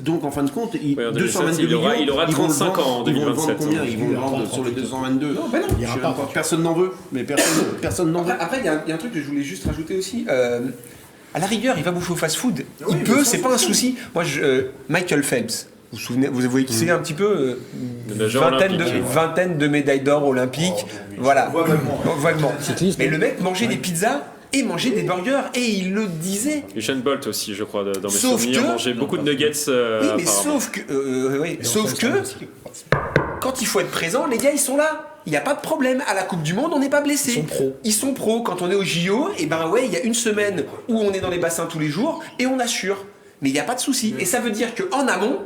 Donc, en fin de compte, en 2027, 222 millions. il aura 35 ans en Ils vont le vendre 2027. combien? Ils vont le vendre sur les 222. Non. Il ira pas. Personne n'en veut. Mais personne n'en veut. Après, il y a un truc que je voulais juste rajouter aussi. À la rigueur, il va bouffer au fast-food. Il Oui, peut, c'est pas un souci. Moi, Michael Phelps. Vous voyez qui c'est un petit peu vingtaine de médailles d'or olympiques. Voilà. Vaguement. Mais le mec mangeait des pizzas et mangeait des burgers et il le disait. Usain Bolt aussi, je crois, dans mes Sauf souvenirs, que- mangeait beaucoup de nuggets. Oui, mais apparemment. sauf que quand il faut être présent, les gars, ils sont là. Il n'y a pas de problème. À la Coupe du Monde, on n'est pas blessé. Ils sont pros. Quand on est au JO, il y a une semaine où on est dans les bassins tous les jours et on assure. Mais il n'y a pas de souci. Et ça veut dire qu'en amont,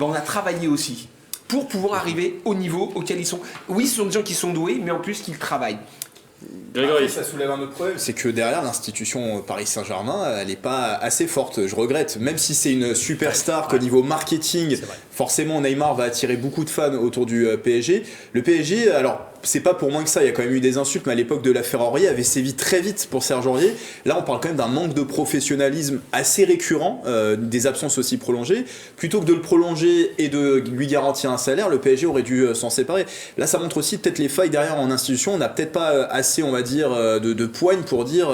on a travaillé aussi pour pouvoir arriver au niveau auquel ils sont. Oui, ce sont des gens qui sont doués, mais en plus qu'ils travaillent. Grégory. Ça soulève un autre problème, c'est que derrière l'institution Paris Saint-Germain, elle n'est pas assez forte. Je regrette, même si c'est une superstar qu'au niveau marketing, forcément Neymar va attirer beaucoup de fans autour du PSG. Le PSG, alors c'est pas pour moins que ça, il y a quand même eu des insultes, mais à l'époque de l'affaire Aurier, avait sévi très vite pour Serge Aurier. Là, on parle quand même d'un manque de professionnalisme assez récurrent, des absences aussi prolongées. Plutôt que de le prolonger et de lui garantir un salaire, le PSG aurait dû s'en séparer. Là, ça montre aussi peut-être les failles derrière en institution. On n'a peut-être pas assez, on va dire, de poigne pour dire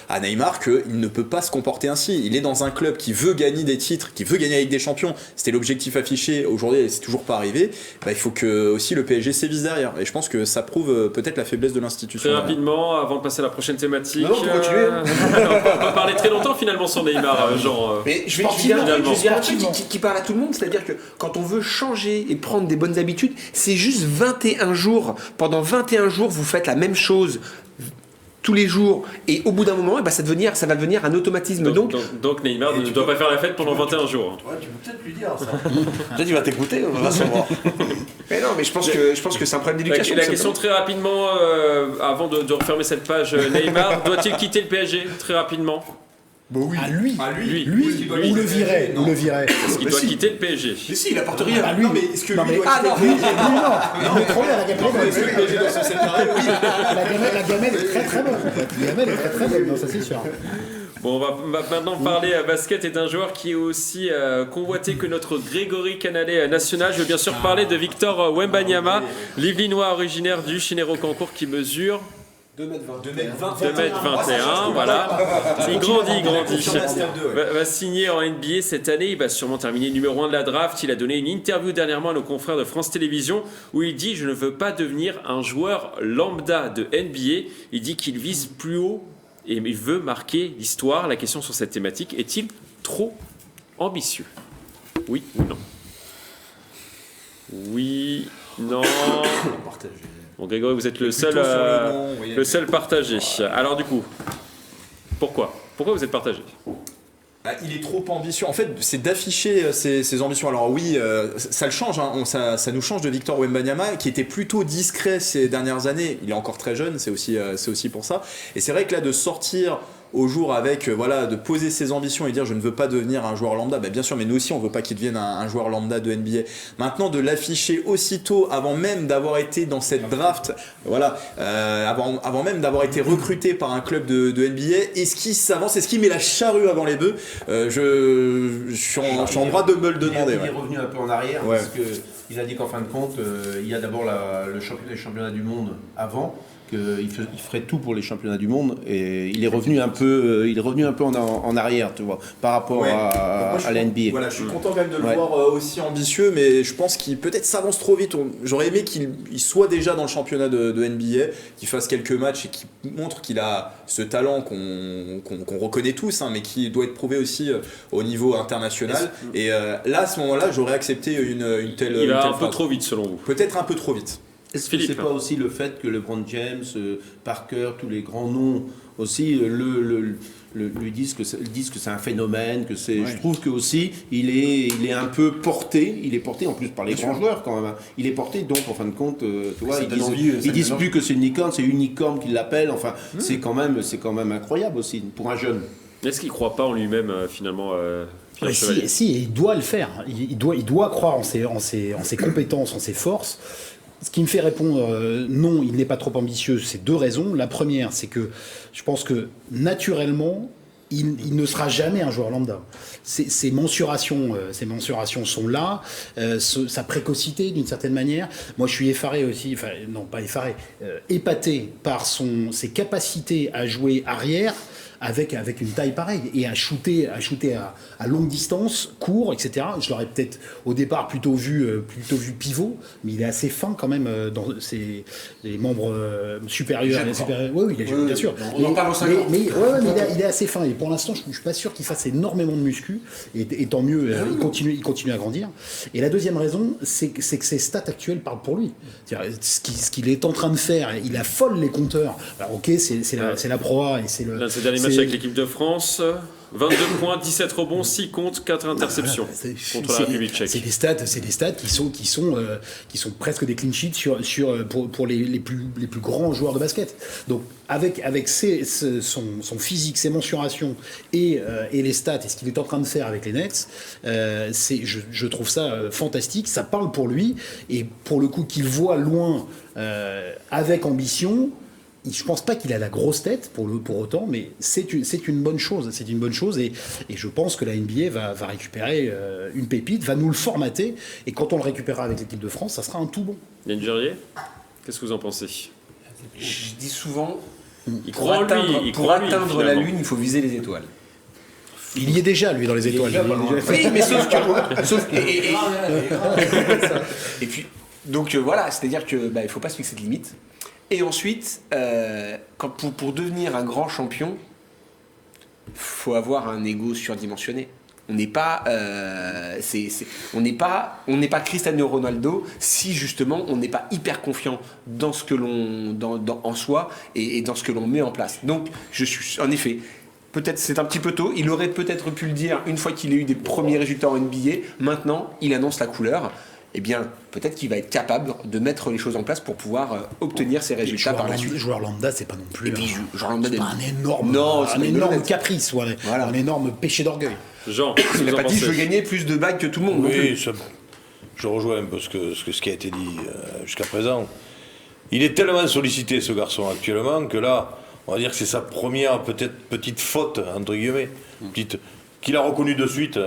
à Neymar qu'il ne peut pas se comporter ainsi. Il est dans un club qui veut gagner des titres, qui veut gagner avec des champions. C'était l'objectif affiché. Aujourd'hui, c'est toujours pas arrivé. Il faut que aussi le PSG sévise derrière. Et je pense que ça prouve peut-être la faiblesse de l'institution. Très rapidement, avant de passer à la prochaine thématique. Non, on peut continuer. On peut parler très longtemps finalement sur Neymar, genre. Mais je vais dire un truc qui parle à tout le monde, c'est-à-dire que quand on veut changer et prendre des bonnes habitudes, c'est juste 21 jours. Pendant 21 jours, vous faites la même chose tous les jours, et au bout d'un moment, ça va devenir un automatisme. Donc Neymar ne doit pas faire la fête pendant 21 jours. Ouais, tu peux peut-être lui dire ça. Peut-être il va t'écouter, on va savoir. Mais non, mais je pense que c'est un problème d'éducation. La question très rapidement, avant de refermer cette page, Neymar doit-il quitter le PSG très rapidement? Oui. Lui, lui, ou le virait. Est-ce qu'il doit quitter le PSG? Mais si, il apporte rien. Lui, mais est-ce que lui doit quitter le PSG? Non, mais trop bien, la gamelle. Est-ce que le PSG doit se séparer? Oui. La gamelle est très très bonne. La gamelle est très très bonne, non, ça c'est sûr. Bon, on va maintenant parler basket et d'un joueur qui est aussi convoité que notre Grégory Canalé national. Je veux bien sûr parler de Victor Wembanyama, l'Yvelinois originaire du Chinero-Cancourt qui mesure 2m21, voilà. Il grandit. Va signer en NBA cette année. Il va sûrement terminer numéro 1 de la draft. Il a donné une interview dernièrement à nos confrères de France Télévisions où il dit « Je ne veux pas devenir un joueur lambda de NBA ». Il dit qu'il vise plus haut et il veut marquer l'histoire. La question sur cette thématique, est-il trop ambitieux? Oui ou non? Oui, non. Bon, Grégory, vous êtes le seul partagé. Alors du coup, pourquoi vous êtes partagé? Il est trop ambitieux. En fait, c'est d'afficher ses ambitions. Alors oui, ça le change. Ça nous change de Victor Wembanyama, qui était plutôt discret ces dernières années. Il est encore très jeune, c'est aussi pour ça. Et c'est vrai que là, de sortir au jour avec, de poser ses ambitions et dire je ne veux pas devenir un joueur lambda, bien sûr, mais nous aussi on ne veut pas qu'il devienne un joueur lambda de NBA. Maintenant, de l'afficher aussitôt, avant même d'avoir été dans cette draft, avant même d'avoir été recruté par un club de NBA, est-ce qu'il s'avance, est-ce qu'il met la charrue avant les bœufs? Je suis en droit de me le demander. Il est revenu un peu en arrière, parce qu'il a dit qu'en fin de compte, il y a d'abord les championnats du monde avant, qu'il ferait tout pour les championnats du monde, et il est revenu un peu en arrière, tu vois, par rapport à la NBA. Voilà, je suis content quand même de le voir aussi ambitieux, mais je pense qu'il peut-être s'avance trop vite. J'aurais aimé qu'il soit déjà dans le championnat de NBA, qu'il fasse quelques matchs et qu'il montre qu'il a ce talent qu'on reconnaît tous, mais qui doit être prouvé aussi au niveau international. Et là, à ce moment-là, j'aurais accepté une telle. Il va un peu trop vite, selon vous. Peut-être un peu trop vite. Est-ce que c'est pas aussi le fait que LeBron James, Parker, tous les grands noms aussi lui disent que c'est un phénomène, que c'est. Je trouve que aussi il est un peu porté. Il est porté en plus par les grands joueurs quand même. Il est porté, donc en fin de compte, tu vois, ils disent plus que c'est une licorne, c'est Unicorn qu'ils l'appellent. Enfin, c'est quand même incroyable aussi pour un jeune. Est-ce qu'il croit pas en lui-même finalement? Si, il doit le faire. Il doit croire en ses compétences, en ses forces. Ce qui me fait répondre non, il n'est pas trop ambitieux, c'est deux raisons. La première, c'est que je pense que naturellement, il ne sera jamais un joueur lambda. Ses mensurations sont là, sa précocité d'une certaine manière. Moi, je suis effaré aussi, enfin non pas effaré, épaté par ses capacités à jouer arrière. Avec une taille pareille et à shooter à longue distance, court, etc. Je l'aurais peut-être au départ plutôt vu pivot, mais il est assez fin quand même dans les membres supérieurs. Oui, bien sûr. On en parle au 50. Mais il est assez fin et pour l'instant, je suis pas sûr qu'il fasse énormément de muscu et tant mieux, il continue à grandir. Et la deuxième raison, c'est que ses stats actuelles parlent pour lui. C'est-à-dire, ce qu'il est en train de faire, il affole les compteurs. Alors, ok, c'est la Pro A et c'est le. Ces derniers matchs avec l'équipe de France. 22 points, 17 rebonds, 6 contre, 4 interceptions contre la République tchèque. C'est des stats qui sont presque des clean sheets pour les plus grands joueurs de basket. Donc avec son physique, ses mensurations et les stats et ce qu'il est en train de faire avec les Nets, je trouve ça fantastique. Ça parle pour lui et pour le coup qu'il voit loin avec ambition. Je pense pas qu'il a la grosse tête pour autant, mais c'est une bonne chose. C'est une bonne chose et je pense que la NBA va récupérer une pépite, va nous le formater et quand on le récupérera avec l'équipe de France, ça sera un tout bon. Yann Durier, qu'est-ce que vous en pensez? Je dis souvent, pour atteindre la Lune, il faut viser les étoiles. Il y est déjà, lui, dans les étoiles. Oui, mais sauf que... Et puis, donc voilà, c'est-à-dire que il faut pas se fixer de limite. Et ensuite, pour devenir un grand champion, faut avoir un ego surdimensionné. On n'est pas Cristiano Ronaldo si justement on n'est pas hyper confiant dans ce que en soi et dans ce que l'on met en place. Donc, je suis en effet. Peut-être c'est un petit peu tôt. Il aurait peut-être pu le dire une fois qu'il a eu des premiers résultats en NBA. Maintenant, il annonce la couleur. Eh bien, peut-être qu'il va être capable de mettre les choses en place pour pouvoir obtenir ces résultats par la suite. Joueur lambda, c'est pas non plus. Et puis, joueur lambda, c'est pas un énorme caprice ou un énorme péché d'orgueil. Jean, il n'a pas dit je veux gagner plus de bagues que tout le monde. Oui, je rejoins un peu ce qui a été dit jusqu'à présent. Il est tellement sollicité, ce garçon, actuellement, que là, on va dire que c'est sa première petite faute, entre guillemets, qu'il a reconnu tout de suite,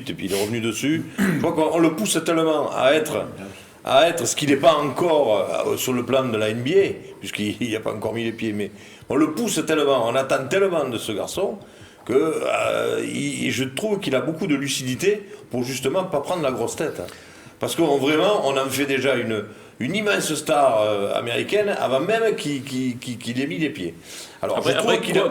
et puis il est revenu dessus. Je crois qu'on le pousse tellement à être ce qu'il n'est pas encore sur le plan de la NBA, puisqu'il n'a pas encore mis les pieds, mais on le pousse tellement, on attend tellement de ce garçon, que je trouve qu'il a beaucoup de lucidité pour justement pas prendre la grosse tête. Parce qu'on en fait déjà une immense star américaine avant même qu'il ait mis les pieds. Alors, après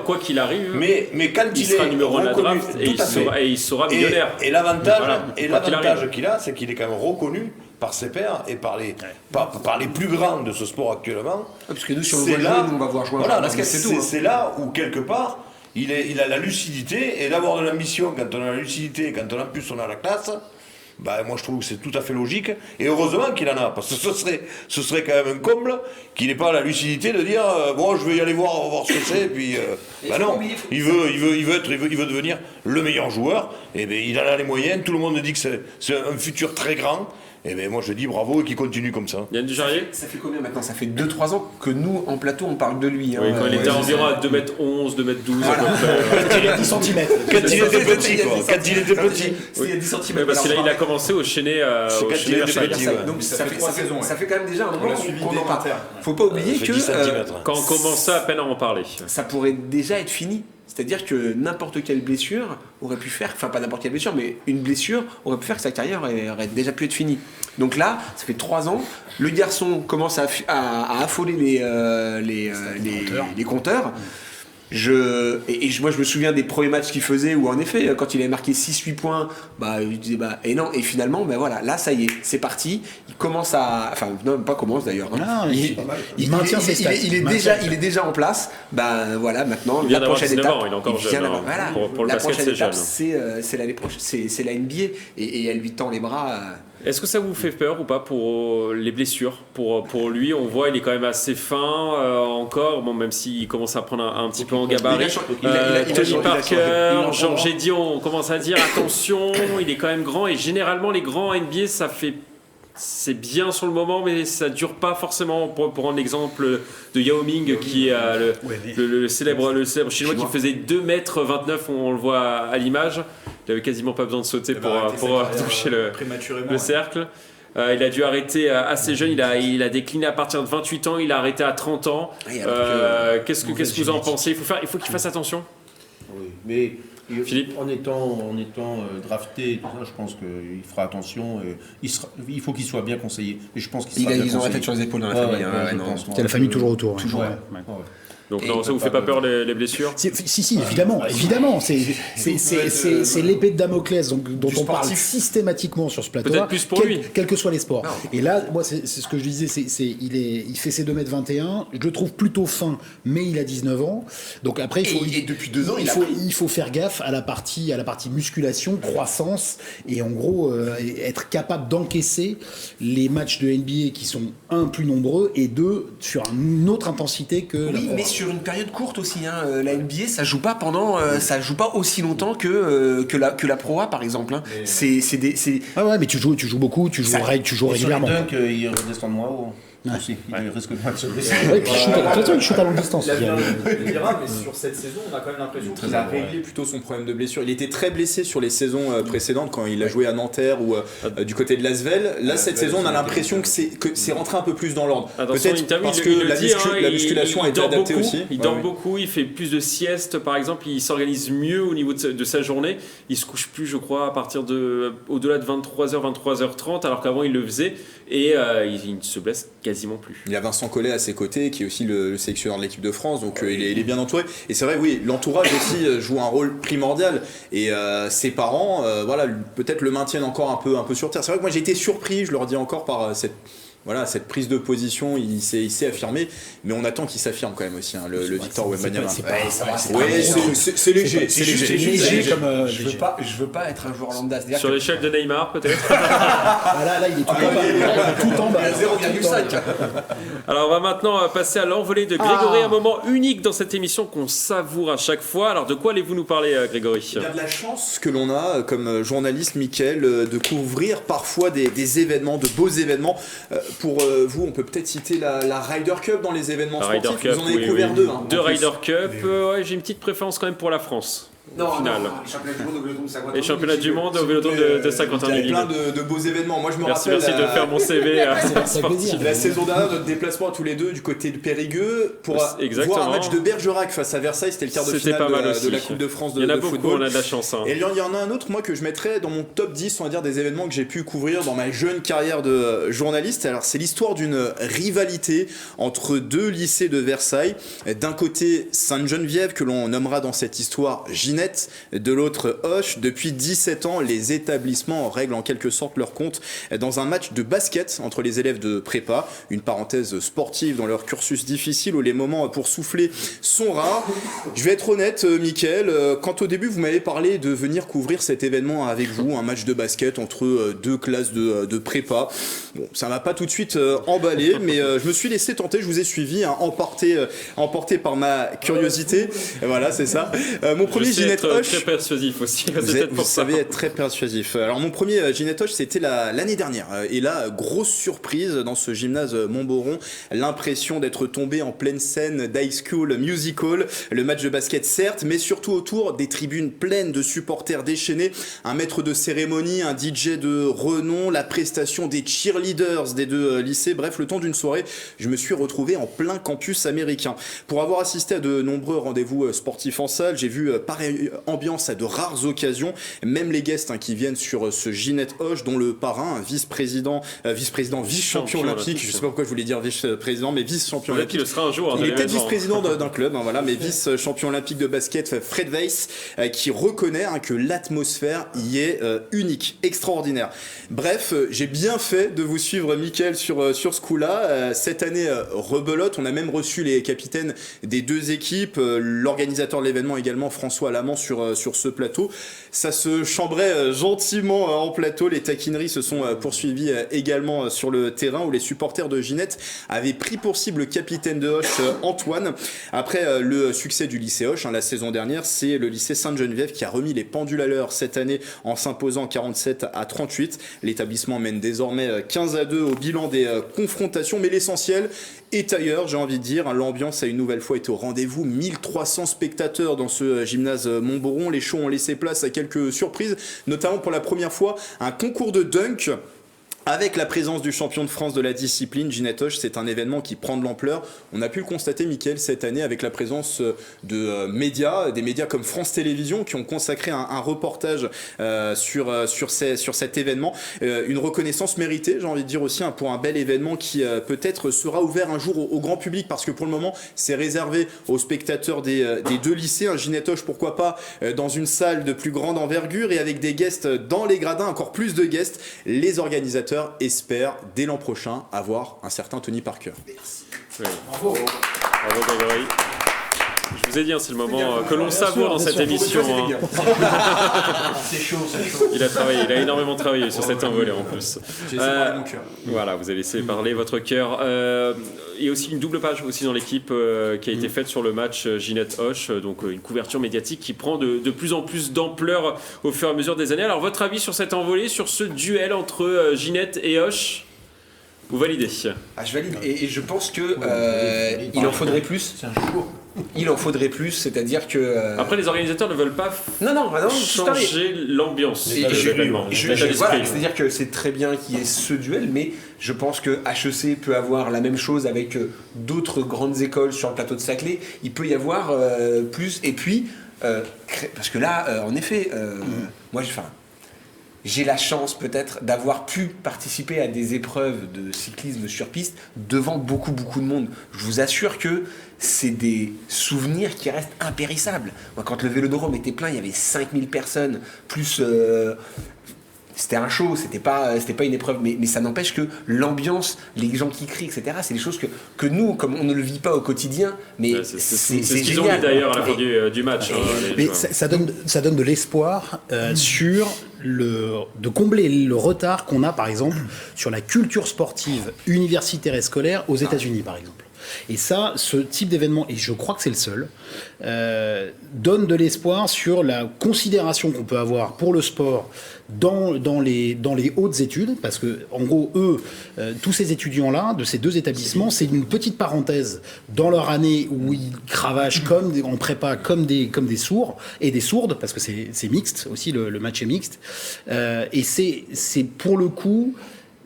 quoi qu'il arrive, mais quand il sera est numéro 1 de la draft et il sera millionnaire. Et l'avantage qu'il a, c'est qu'il est quand même reconnu par ses pairs et par les plus grands de ce sport actuellement. Parce que nous, si on veut jouer, on va voir jouer un basket, c'est tout. C'est là où, quelque part, il a la lucidité, et d'avoir de l'ambition quand on a la lucidité, quand en plus on a la classe. Moi je trouve que c'est tout à fait logique, et heureusement qu'il en a, parce que ce serait quand même un comble qu'il n'ait pas la lucidité de dire je vais y aller voir ce que c'est, et puis non, il veut devenir le meilleur joueur, et il en a les moyens, tout le monde dit que c'est un futur très grand. Et moi je dis bravo et qu'il continue comme ça. Yann Dujarier, ça fait combien maintenant? Ça fait 2-3 ans que nous en plateau on parle de lui. Oui, quand il était environ à 2m11, 2m12 à peu près. Il a 10 cm. Quand il était petit, quoi. Quand il était petit. Il y a 10 cm. Parce que là il a commencé au Chénet. Donc ça fait quand même déjà un moment qu'on en parle. Faut pas oublier que quand on commençait à peine à en parler, ça pourrait déjà être fini. C'est-à-dire que n'importe quelle blessure aurait pu faire, enfin pas n'importe quelle blessure, mais une blessure aurait pu faire que sa carrière aurait déjà pu être finie. Donc là, ça fait 3 ans, le garçon commence à affoler les compteurs. Moi je me souviens des premiers matchs qu'il faisait où en effet quand il avait marqué 6-8 points je disais et non, et finalement voilà, là ça y est, c'est parti, il commence pas commence d'ailleurs, il maintient ses stats, il est déjà en place. Voilà, maintenant la prochaine étape, il est encore jeune, pour le la basket, prochaine étape jeune. c'est l'année prochaine, c'est la NBA et elle lui tend les bras. Est-ce que ça vous fait peur ou pas pour les blessures pour lui? On voit il est quand même assez fin encore, même s'il commence à prendre un petit peu en gabarit. Tony Parker, Georges Dion, on commence à dire attention, il est quand même grand, et généralement les grands NBA c'est bien sur le moment, mais ça dure pas forcément. Pour prendre l'exemple de Yao Ming, qui est le célèbre chinois qui faisait 2m29, on le voit à l'image. Il avait quasiment pas besoin de sauter pour toucher le cercle. Il a dû arrêter assez jeune, il a décliné à partir de 28 ans, il a arrêté à 30 ans. Qu'est-ce que vous en pensez? Il faut qu'il fasse attention. Oui, mais Philippe, en étant drafté, tout ça, je pense qu'il fera attention. Il faut qu'il soit bien conseillé. Et je pense qu'il sera bien conseillé. Ils ont la tête sur les épaules dans la famille. Il y a la famille toujours autour. Toujours. Donc non, ça vous fait pas peur les blessures? Si, évidemment. C'est l'épée de Damoclès dont on parle systématiquement sur ce plateau. Peut-être plus pour lui. Quels que soient les sports. Non. Et là, moi, c'est ce que je disais, il fait ses 2m21. Je le trouve plutôt fin, mais il a 19 ans. Donc après, et depuis 2 ans, il faut faire gaffe à la partie musculation, croissance, et en gros, être capable d'encaisser les matchs de NBA qui sont, plus nombreux, et 2, sur une autre intensité que... Oui, mais sur une période courte aussi. La NBA, ça joue pas ça joue pas aussi longtemps que la Pro A, par exemple. Ah ouais, mais tu joues beaucoup, tu joues régulièrement. Sur les dunks, il redescend de moins haut. Aussi, il risque de se blesser. Il shoot à longue distance. Mais sur cette saison, on a quand même l'impression qu'il a réglé plutôt son problème de blessure. Il était très blessé sur les saisons précédentes quand il a joué à Nanterre ou du côté de l'Asvel. Là, cette saison, on a l'impression que c'est rentré un peu plus dans l'ordre. Peut-être parce que la musculation a été adaptée aussi. Il dort beaucoup, il fait plus de sieste par exemple, il s'organise mieux au niveau de sa journée. Il se couche plus, je crois, à partir au-delà de 23h, 23h30, alors qu'avant il le faisait. Et il ne se blesse quasiment plus. Il y a Vincent Collet à ses côtés, qui est aussi le sélectionneur de l'équipe de France, donc il est bien entouré. Et c'est vrai, oui, l'entourage aussi joue un rôle primordial. Et ses parents, peut-être le maintiennent encore un peu sur terre. C'est vrai que moi j'ai été surpris, je le redis encore, par cette prise de position. Il s'est affirmé, mais on attend qu'il s'affirme quand même aussi, le Victor Wembanyama. C'est léger. C'est léger comme. Je veux pas être un joueur lambda. Sur l'échelle de Neymar, peut-être. Là, il est tout en bas. Il est à 0,5. Alors, on va maintenant passer à l'envolée de Grégory, un moment unique dans cette émission qu'on savoure à chaque fois. Alors, de quoi allez-vous nous parler, Grégory? Il y a de la chance que l'on a, comme journaliste, Mickaël, de couvrir parfois des événements, de beaux événements. Pour vous, on peut peut-être citer la Ryder Cup dans les événements sportifs. Vous en avez couvert deux. Deux Ryder Cup. J'ai une petite préférence quand même pour la France. Et championnat du monde au Vélodrome de Saint-Quentin. Il y a plein de beaux événements. Moi, je me rappelle. Merci de faire mon CV sportif. La saison dernière, notre déplacement à tous les deux du côté de Périgueux pour voir un match de Bergerac face à Versailles. C'était le quart de finale de la Coupe de France de football. Il y en a beaucoup, on a de la chance. Et il y en a un autre, moi, que je mettrais dans mon top 10, on va dire, des événements que j'ai pu couvrir dans ma jeune carrière de journaliste. Alors, c'est l'histoire d'une rivalité entre deux lycées de Versailles. D'un côté, Sainte-Geneviève, que l'on nommera dans cette histoire Ginette. De l'autre Hoche. Depuis 17 ans, les établissements règlent en quelque sorte leur compte dans un match de basket entre les élèves de prépa, une parenthèse sportive dans leur cursus difficile où les moments pour souffler sont rares. Je vais être honnête, Mickaël, quand au début vous m'avez parlé de venir couvrir cet événement avec vous, un match de basket entre deux classes de prépa, bon, ça m'a pas tout de suite emballé, mais je me suis laissé tenter, je vous ai suivi, emporté par ma curiosité. Et voilà, c'est ça. Mon premier Ginette Hoche. Très persuasif aussi. Vous savez être très persuasif. Alors mon premier Ginette Hoche, c'était l'année dernière. Et là, grosse surprise dans ce gymnase Montboron, l'impression d'être tombé en pleine scène d'High School Musical. Le match de basket certes, mais surtout autour des tribunes pleines de supporters déchaînés, un maître de cérémonie, un DJ de renom, la prestation des cheerleaders des deux lycées. Bref, le temps d'une soirée, je me suis retrouvé en plein campus américain. Pour avoir assisté à de nombreux rendez-vous sportifs en salle, j'ai vu pareille ambiance à de rares occasions, même les guests qui viennent sur ce Ginette Hoche, dont le parrain, vice-champion olympique, je sais pas pourquoi je voulais dire vice-président, mais vice-champion olympique. Il le sera un jour. Il est peut-être vice-président d'un club, mais vice-champion olympique de basket, Fred Weiss, qui reconnaît que l'atmosphère y est unique, extraordinaire. Bref, j'ai bien fait de vous suivre, Mickaël, sur ce coup-là. Cette année, rebelote, on a même reçu les capitaines des deux équipes, l'organisateur de l'événement également, François Lamant, sur ce plateau. Ça se chambrait gentiment en plateau. Les taquineries se sont poursuivies également sur le terrain où les supporters de Ginette avaient pris pour cible le capitaine de Hoche, Antoine. Après le succès du lycée Hoche la saison dernière, c'est le lycée Sainte-Geneviève qui a remis les pendules à l'heure cette année en s'imposant 47-38. L'établissement mène désormais 15-2 au bilan des confrontations, mais l'essentiel est ailleurs, j'ai envie de dire. L'ambiance a une nouvelle fois été au rendez-vous. 1300 spectateurs dans ce gymnase Montboron. Les shows ont laissé place à quelques surprises, notamment pour la première fois un concours de dunk Avec la présence du champion de France de la discipline, Ginette Hoche, c'est un événement qui prend de l'ampleur. On a pu le constater, Mickaël, cette année avec la présence de médias, des médias comme France Télévisions qui ont consacré un reportage sur cet événement. Une reconnaissance méritée, j'ai envie de dire aussi, pour un bel événement qui peut-être sera ouvert un jour au grand public, parce que pour le moment, c'est réservé aux spectateurs des deux lycées. Ginette Hoche, pourquoi pas, dans une salle de plus grande envergure et avec des guests dans les gradins, encore plus de guests. Les organisateurs espèrent dès l'an prochain avoir un certain Tony Parker. Merci. Oui. Bravo Grégory. Je vous ai dit, c'est le moment que l'on savoure dans cette émission. C'est chaud. Il a énormément travaillé sur cette envolée en plus. J'ai laissé parler mon cœur. Voilà, vous avez laissé parler votre cœur. Il y a aussi une double page aussi dans l'équipe qui a été faite sur le match Ginette Hoche, donc une couverture médiatique qui prend de plus en plus d'ampleur au fur et à mesure des années. Alors votre avis sur cette envolée, sur ce duel entre Ginette et Hoche? Vous validez? Je valide. Et je pense que il en faudrait plus. C'est un jour. Il en faudrait plus, c'est-à-dire que... Après, les organisateurs ne veulent pas changer l'ambiance de l'événement. Voilà, c'est-à-dire que c'est très bien qu'il y ait ce duel, mais je pense que HEC peut avoir la même chose avec d'autres grandes écoles sur le plateau de Saclay. Il peut y avoir plus. Et puis, parce que là, en effet, moi, j'ai la chance peut-être d'avoir pu participer à des épreuves de cyclisme sur piste devant beaucoup de monde. Je vous assure que c'est des souvenirs qui restent impérissables. Moi, quand le Vélodrome était plein, il y avait 5000 personnes, plus... c'était un show, c'était pas une épreuve, mais ça n'empêche que l'ambiance, les gens qui crient, etc., c'est des choses que nous, comme on ne le vit pas au quotidien, mais c'est ce qu'ils ont dit d'ailleurs à la fin du match. Mais ça donne de l'espoir de combler le retard qu'on a, par exemple, sur la culture sportive universitaire et scolaire aux États-Unis, par exemple. Et ça, ce type d'événement, et je crois que c'est le seul, donne de l'espoir sur la considération qu'on peut avoir pour le sport dans les hautes études, parce que en gros, eux, tous ces étudiants-là, de ces deux établissements, c'est une petite parenthèse dans leur année où ils cravachent en prépa comme des sourds et des sourdes, parce que c'est mixte aussi, le match est mixte, et c'est pour le coup...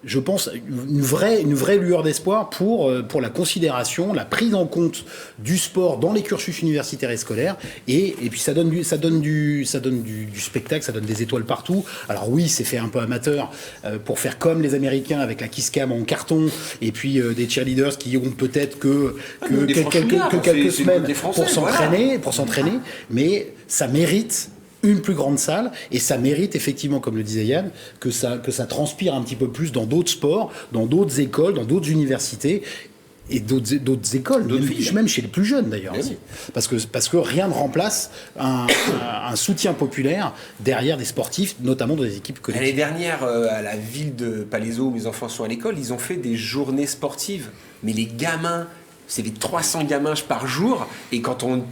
Je pense une vraie lueur d'espoir pour la considération, la prise en compte du sport dans les cursus universitaires et scolaires, et puis ça donne du spectacle, ça donne des étoiles partout. Alors oui, c'est fait un peu amateur pour faire comme les Américains avec la kiss cam en carton, et puis des cheerleaders qui ont peut-être que quelques semaines pour s'entraîner, mais ça mérite une plus grande salle, et ça mérite effectivement, comme le disait Yann, que ça transpire un petit peu plus dans d'autres sports, dans d'autres écoles, dans d'autres universités et d'autres écoles, même chez les plus jeunes d'ailleurs. Oui. Parce que rien ne remplace un soutien populaire derrière des sportifs, notamment dans des équipes collectives. L'année dernière, à la ville de Palaiseau, où mes enfants sont à l'école, ils ont fait des journées sportives. Mais les gamins... C'était 300 gamins par jour, et quand on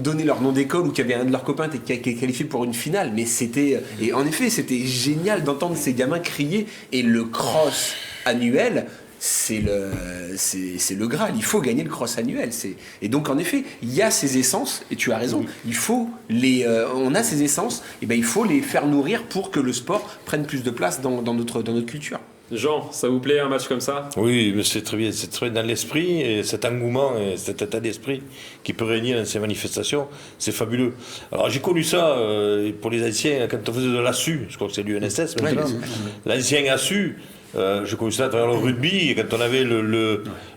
donnait leur nom d'école ou qu'il y avait un de leurs copains qui était qualifié pour une finale, mais et en effet, c'était génial d'entendre ces gamins crier. Et le cross annuel, c'est le Graal. Il faut gagner le cross annuel. Et donc, en effet, il y a ces essences, et tu as raison, il faut on a ces essences, et il faut les faire nourrir pour que le sport prenne plus de place dans notre culture. Jean, ça vous plaît un match comme ça? Oui, mais c'est très bien dans l'esprit, et cet engouement et cet état d'esprit qui peut régner dans ces manifestations, c'est fabuleux. Alors j'ai connu ça pour les anciens quand on faisait de l'ASU, je crois que c'est l'UNSS maintenant, l'ancien ASU. J'ai connu ça à travers le rugby, et quand on avait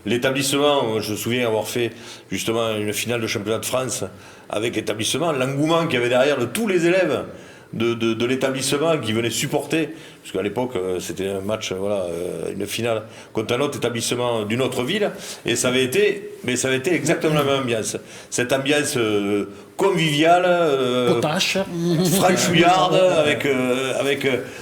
l'établissement, je me souviens avoir fait justement une finale de championnat de France avec l'établissement, l'engouement qu'il y avait derrière de tous les élèves de l'établissement qui venaient supporter, parce qu'à l'époque c'était un match, une finale contre un autre établissement d'une autre ville, et ça avait été exactement la même ambiance, cette ambiance conviviale, potache, franchouillarde,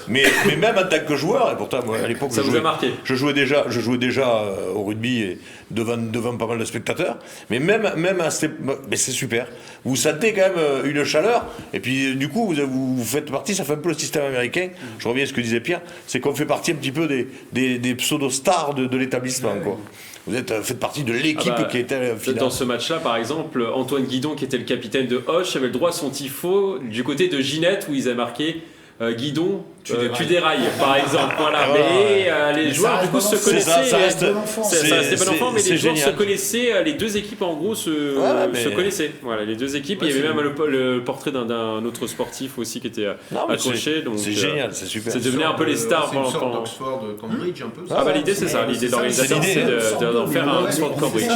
mais même en tant que joueur, et pourtant moi, à l'époque ça vous a marqué. Je jouais déjà au rugby et devant pas mal de spectateurs, mais même mais c'est super. Vous sentez quand même une chaleur, et puis du coup vous faites partie, ça fait un peu le système américain. Je reviens à ce que disait Pierre, c'est qu'on fait partie un petit peu des pseudo-stars de l'établissement, quoi. Vous faites partie de l'équipe qui était finale. Dans ce match-là, par exemple, Antoine Guidon, qui était le capitaine de Hoche, avait le droit à son tifo du côté de Ginette, où ils avaient marqué Guidon, tu dérailles, par exemple. Voilà. Mais les joueurs du coup se connaissaient. Ça reste bon enfant, mais les joueurs se génial. connaissaient. Les deux équipes en gros se connaissaient. Voilà, les deux équipes. Il y avait même le portrait d'un autre sportif aussi qui était accroché. C'est génial, c'est super. C'est devenu un peu les stars. C'est une sorte d'Oxford Cambridge un peu. Ah bah l'idée c'est ça. L'idée de l'organisateur c'est d'en faire un Oxford Cambridge.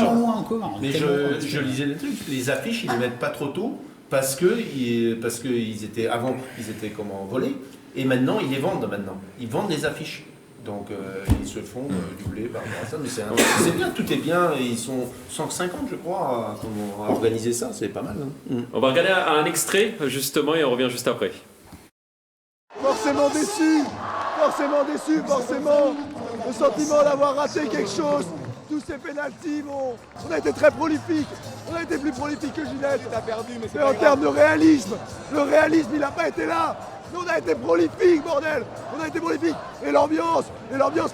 Mais je lisais les trucs. Les affiches, ils les mettent pas trop tôt. Parce que ils étaient avant, ils étaient volés, et maintenant ils les vendent maintenant. Ils vendent les affiches, donc ils se font doubler par rapport à ça. Mais c'est bien, tout est bien. Et ils sont 150, je crois, à organiser ça. C'est pas mal. Hein. On va regarder un extrait justement et on revient juste après. Forcément déçu, forcément. Le sentiment d'avoir raté quelque chose. Tous ces pénaltys, on a été très prolifique. On a été plus prolifique que Ginette. On a perdu, mais en termes de réalisme, le réalisme, il n'a pas été là. Mais on a été prolifique, bordel. On a été prolifique. Et l'ambiance,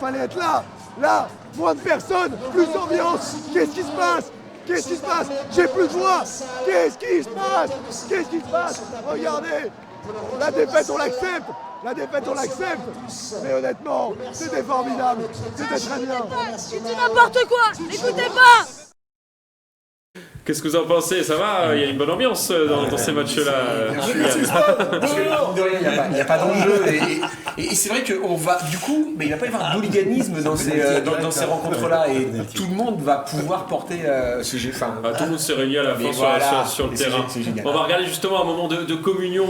fallait être là. Là, moins de personnes, plus d'ambiance. Qu'est-ce qui se passe? J'ai plus de voix. Qu'est-ce qui se passe? Regardez, la défaite, on l'accepte. Mais honnêtement, c'était formidable. C'était très bien. Tu dis n'importe quoi. N'écoutez pas. Qu'est-ce que vous en pensez? Ça va? Il y a une bonne ambiance dans ces matchs-là. Parce que mine de rien, il n'y a pas d'enjeu. Et c'est vrai qu'on va, du coup, mais il ne va pas y avoir d'hooliganisme dans ces rencontres-là. Et tout le monde va pouvoir porter ce jeu. Enfin, tout le monde s'est réuni à la fin sur le terrain. On va regarder justement un moment de communion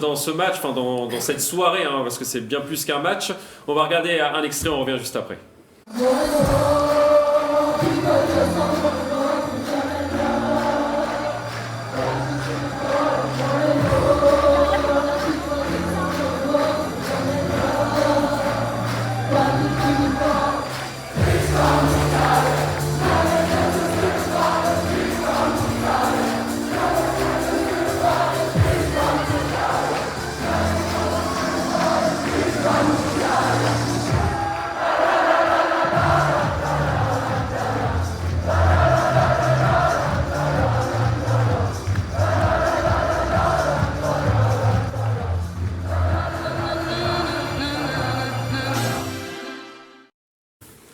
dans ce match, enfin dans cette soirée, hein, parce que c'est bien plus qu'un match. On va regarder un extrait, on revient juste après.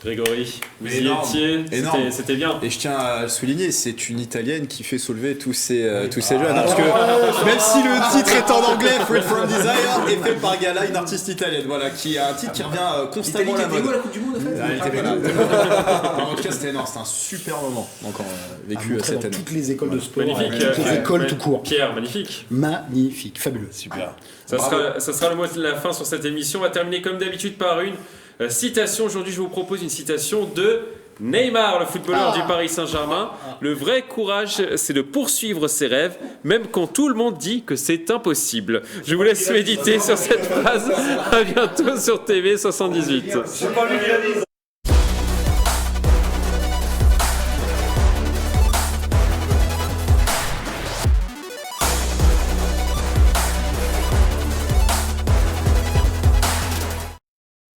Grégory, vous y étiez, c'était bien. Et je tiens à le souligner, c'est une Italienne qui fait soulever tous ces jeunes. Parce que même si le titre est en anglais, Freed from Desire est fait par Gala, une artiste italienne, voilà, qui a un titre qui revient constamment à la mode. la Coupe du Monde en fait. Elle était là. En tout cas, c'était énorme, c'était un super moment encore vécu cette année. Toutes les écoles de sport, Magnifique. toutes les écoles tout court. Pierre, magnifique. Magnifique, fabuleux. Super. Ça sera le mot de la fin sur cette émission. On va terminer comme d'habitude par une citation. Aujourd'hui, je vous propose une citation de Neymar, le footballeur du Paris Saint-Germain. Le vrai courage, c'est de poursuivre ses rêves, même quand tout le monde dit que c'est impossible. Je vous laisse méditer sur cette phrase. À bientôt sur TV 78.